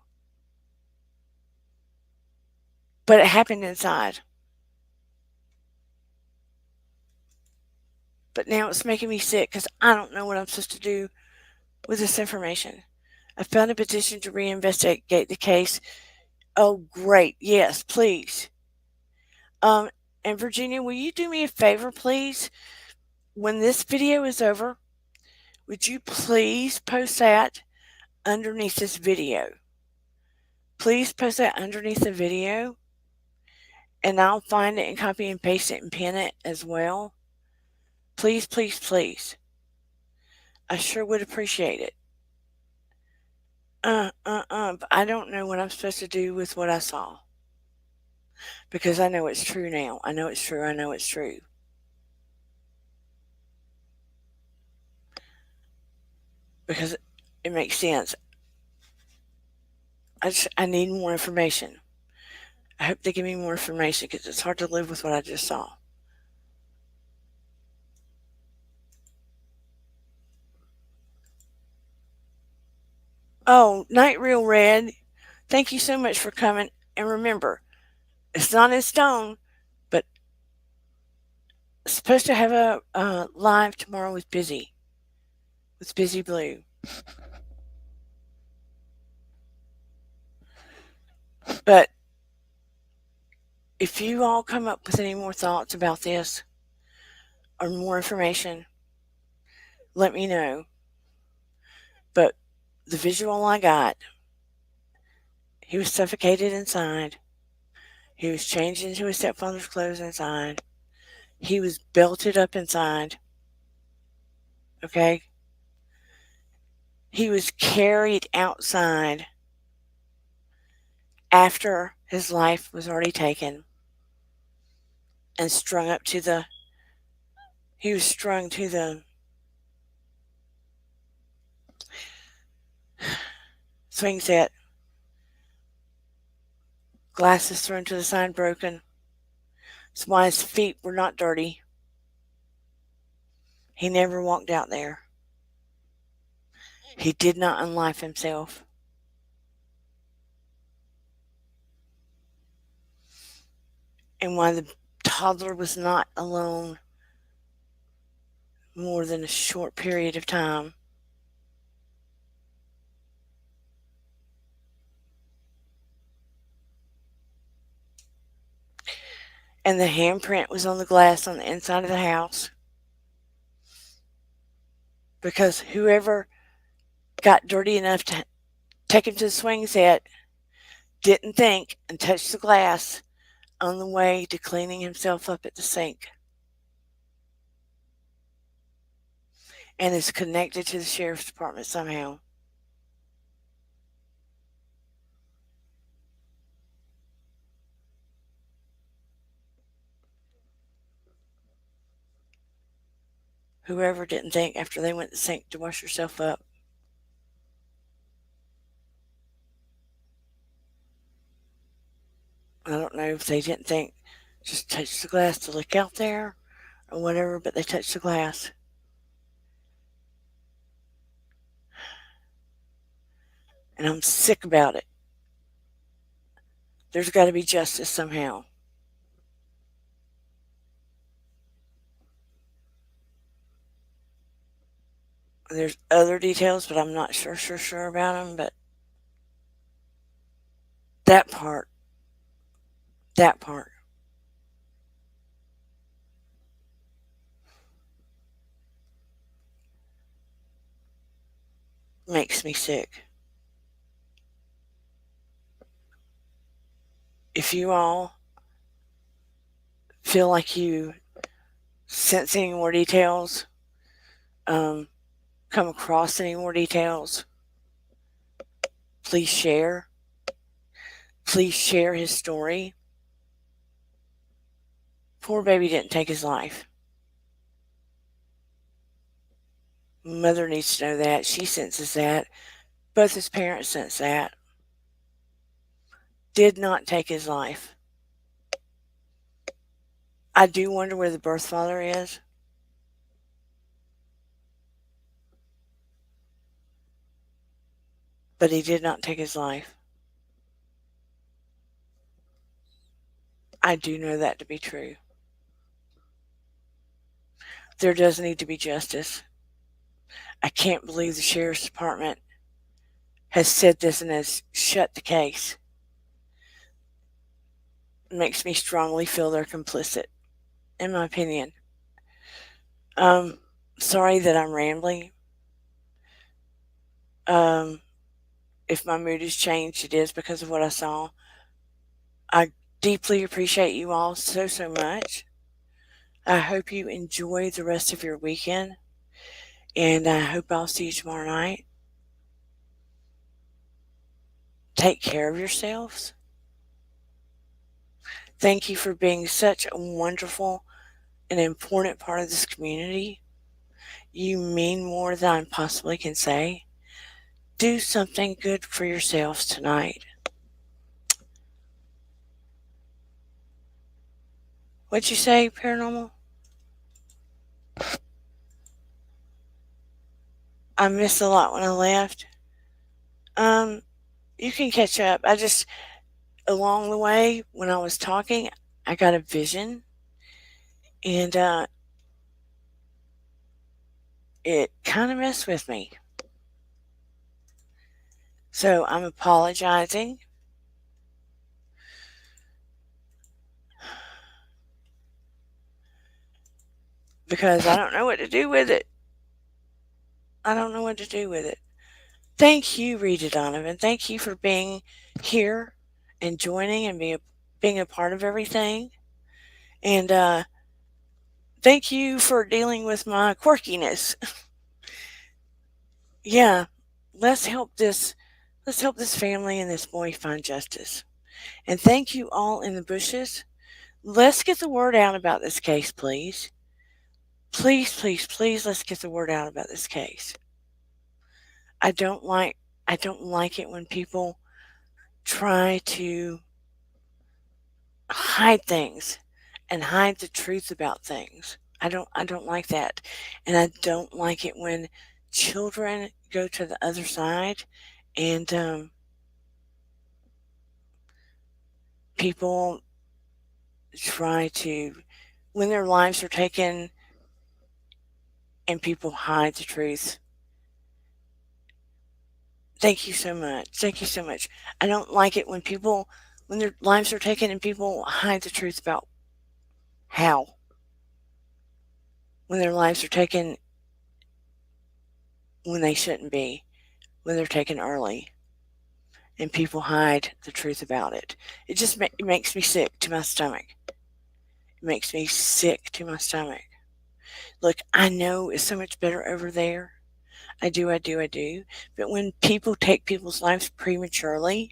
C: But it happened inside. But now it's making me sick because I don't know what I'm supposed to do with this information. I found a petition to reinvestigate the case. Oh, great. Yes, please. And Virginia, will you do me a favor, please? When this video is over, would you please post that underneath this video? Please post that underneath the video, and I'll find it and copy and paste it and pin it as well. Please, please, please. I sure would appreciate it. But I don't know what I'm supposed to do with what I saw. Because I know it's true now. I know it's true. I know it's true. Because it makes sense. I need more information. I hope they give me more information because it's hard to live with what I just saw. Oh, Night Real Red, thank you so much for coming. And remember, it's not in stone, but it's supposed to have a live tomorrow with Busy Blue. But if you all come up with any more thoughts about this or more information, let me know. But the visual I got, he was suffocated inside. He was changed into his stepfather's clothes inside. He was belted up inside. Okay? He was carried outside after his life was already taken and strung up to the, he was strung to the swing set. Glasses thrown to the side, broken. That's why his feet were not dirty. He never walked out there. He did not unlife himself. And why the toddler was not alone more than a short period of time. And the handprint was on the glass on the inside of the house. Because whoever got dirty enough to take him to the swing set, didn't think, and touched the glass on the way to cleaning himself up at the sink, and is connected to the sheriff's department somehow. Whoever didn't think after they went to the sink to wash herself up. I don't know if they didn't think just touch the glass to look out there or whatever, but they touched the glass. And I'm sick about it. There's got to be justice somehow. There's other details, but I'm not sure about them. But that part makes me sick. If you all feel like you sense any more details, come across any more details, please share. Please share his story. Poor baby didn't take his life. Mother needs to know that. She senses that. Both his parents sense that. Did not take his life. I do wonder where the birth father is. But he did not take his life. I do know that to be true. There does need to be justice. I can't believe the sheriff's department has said this and has shut the case. It makes me strongly feel they're complicit, in my opinion. Sorry that I'm rambling. If my mood has changed, it is because of what I saw. I deeply appreciate you all so much. I hope you enjoy the rest of your weekend, and I hope I'll see you tomorrow night. Take care of yourselves. Thank you for being such a wonderful and important part of this community. You mean more than I possibly can say. Do something good for yourselves tonight. What'd you say, Paranormal? I missed a lot when I left. You can catch up. Along the way, when I was talking, I got a vision, and it kind of messed with me. So I'm apologizing. Because I don't know what to do with it. Thank you, Rita Donovan. Thank you for being here and joining and being a part of everything. And thank you for dealing with my quirkiness. Yeah, let's help this family and this boy find justice. And thank you all in the bushes. Let's get the word out about this case, please. Please, let's get the word out about this case. I don't like it when people try to hide things and hide the truth about things. I don't like that. And I don't like it when children go to the other side and people try to, when their lives are taken and people hide the truth. Thank you so much. I don't like it when their lives are taken and people hide the truth about how. When their lives are taken when they shouldn't be, when they're taken early. and people hide the truth about it. It just it makes me sick to my stomach. It makes me sick to my stomach. Look, I know it's so much better over there. I do. But when people take people's lives prematurely,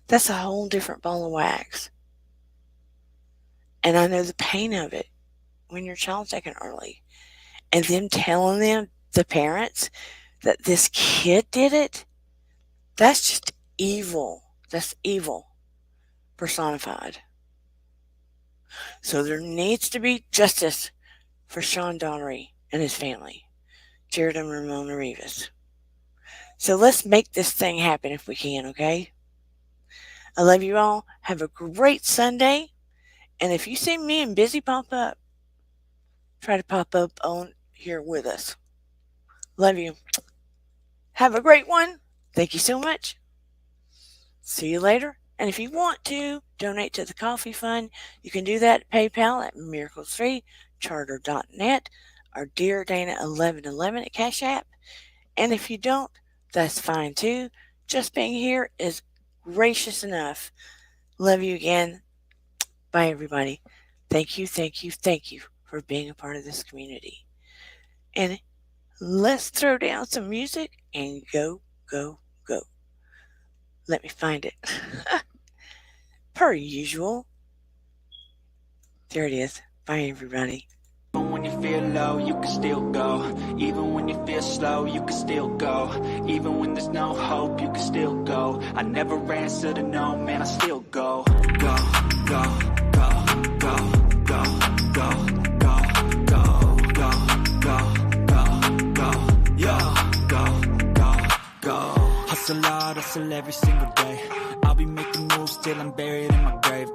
C: that's a whole different ball of wax. And I know the pain of it when your child's taken early. And them telling them, the parents, that this kid did it, that's just evil. That's evil personified. So there needs to be justice for Sean Daugherty and his family, Jared and Ramona Rivas. So let's make this thing happen if we can, okay? I love you all. Have a great Sunday. And if you see me and Busy pop up, try to pop up on here with us. Love you. Have a great one. Thank you so much. See you later. And if you want to donate to the coffee fund, you can do that at PayPal at miracles3charter.net or Dear Dana 1111 at Cash App. And if you don't, that's fine too. Just being here is gracious enough. Love you again. Bye, everybody. Thank you for being a part of this community. And let's throw down some music and go. Let me find it. Per usual. There it is. Bye, everybody.
B: Even when you feel low, you can still go. Even when you feel slow, you can still go. Even when there's no hope, you can still go. I never answer to no, man, I still go. Go. Hustle hard, hustle every single day. I'll be making moves till I'm buried in my grave.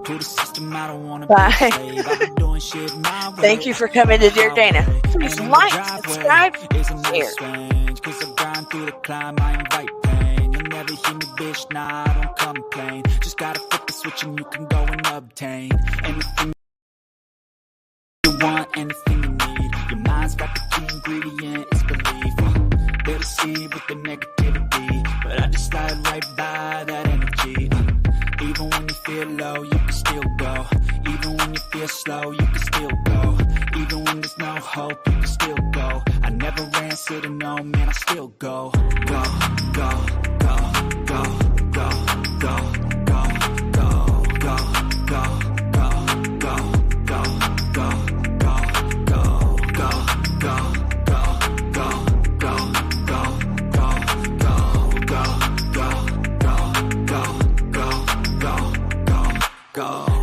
B: To the system, I don't wanna be a slave. I've been doing shit my way.
C: Thank you for coming to Dear Dana. Please like, subscribe, share.
B: Cause I grind through the climb, I invite pain. You'll never hear me, bitch, nah, I don't complain. Just gotta flip the switch and you can go and obtain anything you want, anything you need. Your mind's got the key ingredient, it's belief. Better see with the negativity, but I just slide right by that energy. Even when you feel low, you can still go. Even when you feel slow, you can still go. Even when there's no hope, you can still go. I never answer to no, man, I still go. Go.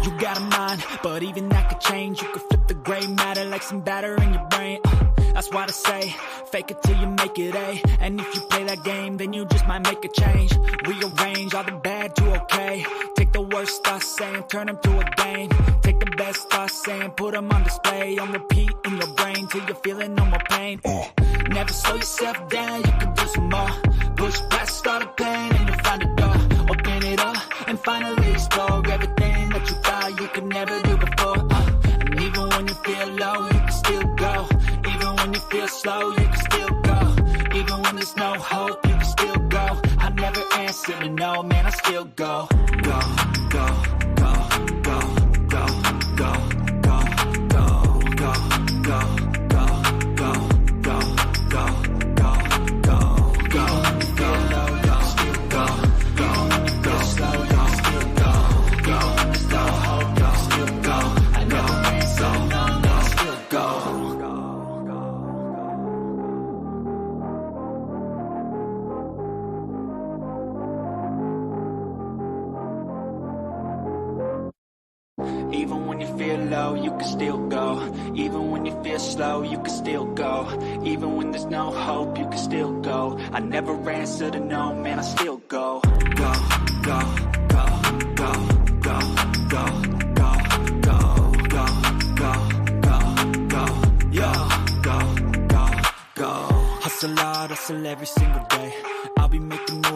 B: You got a mind, but even that could change. You could flip the gray matter like some batter in your brain. That's why I say, fake it till you make it A. And if you play that game, then you just might make a change. Rearrange all the bad to okay. Take the worst thoughts saying, turn them to a game. Take the best thoughts saying, put them on display. On repeat in your brain till you're feeling no more pain. Never slow yourself down, you can do some more. Push past all the pain and you'll find a door. Open it up and finally explore everything that you thought you could never do before. And even when you feel low, you can still go. Even when you feel slow, you can still go. Even when there's no hope, you can still go. I never answer to no, man, I still go. Go. Even when you feel low, you can still go. Even when you feel slow, you can still go. Even when there's no hope, you can still go. I never answer to no, man, I still go. Go. Hustle hard, hustle every single day. I'll be making moves.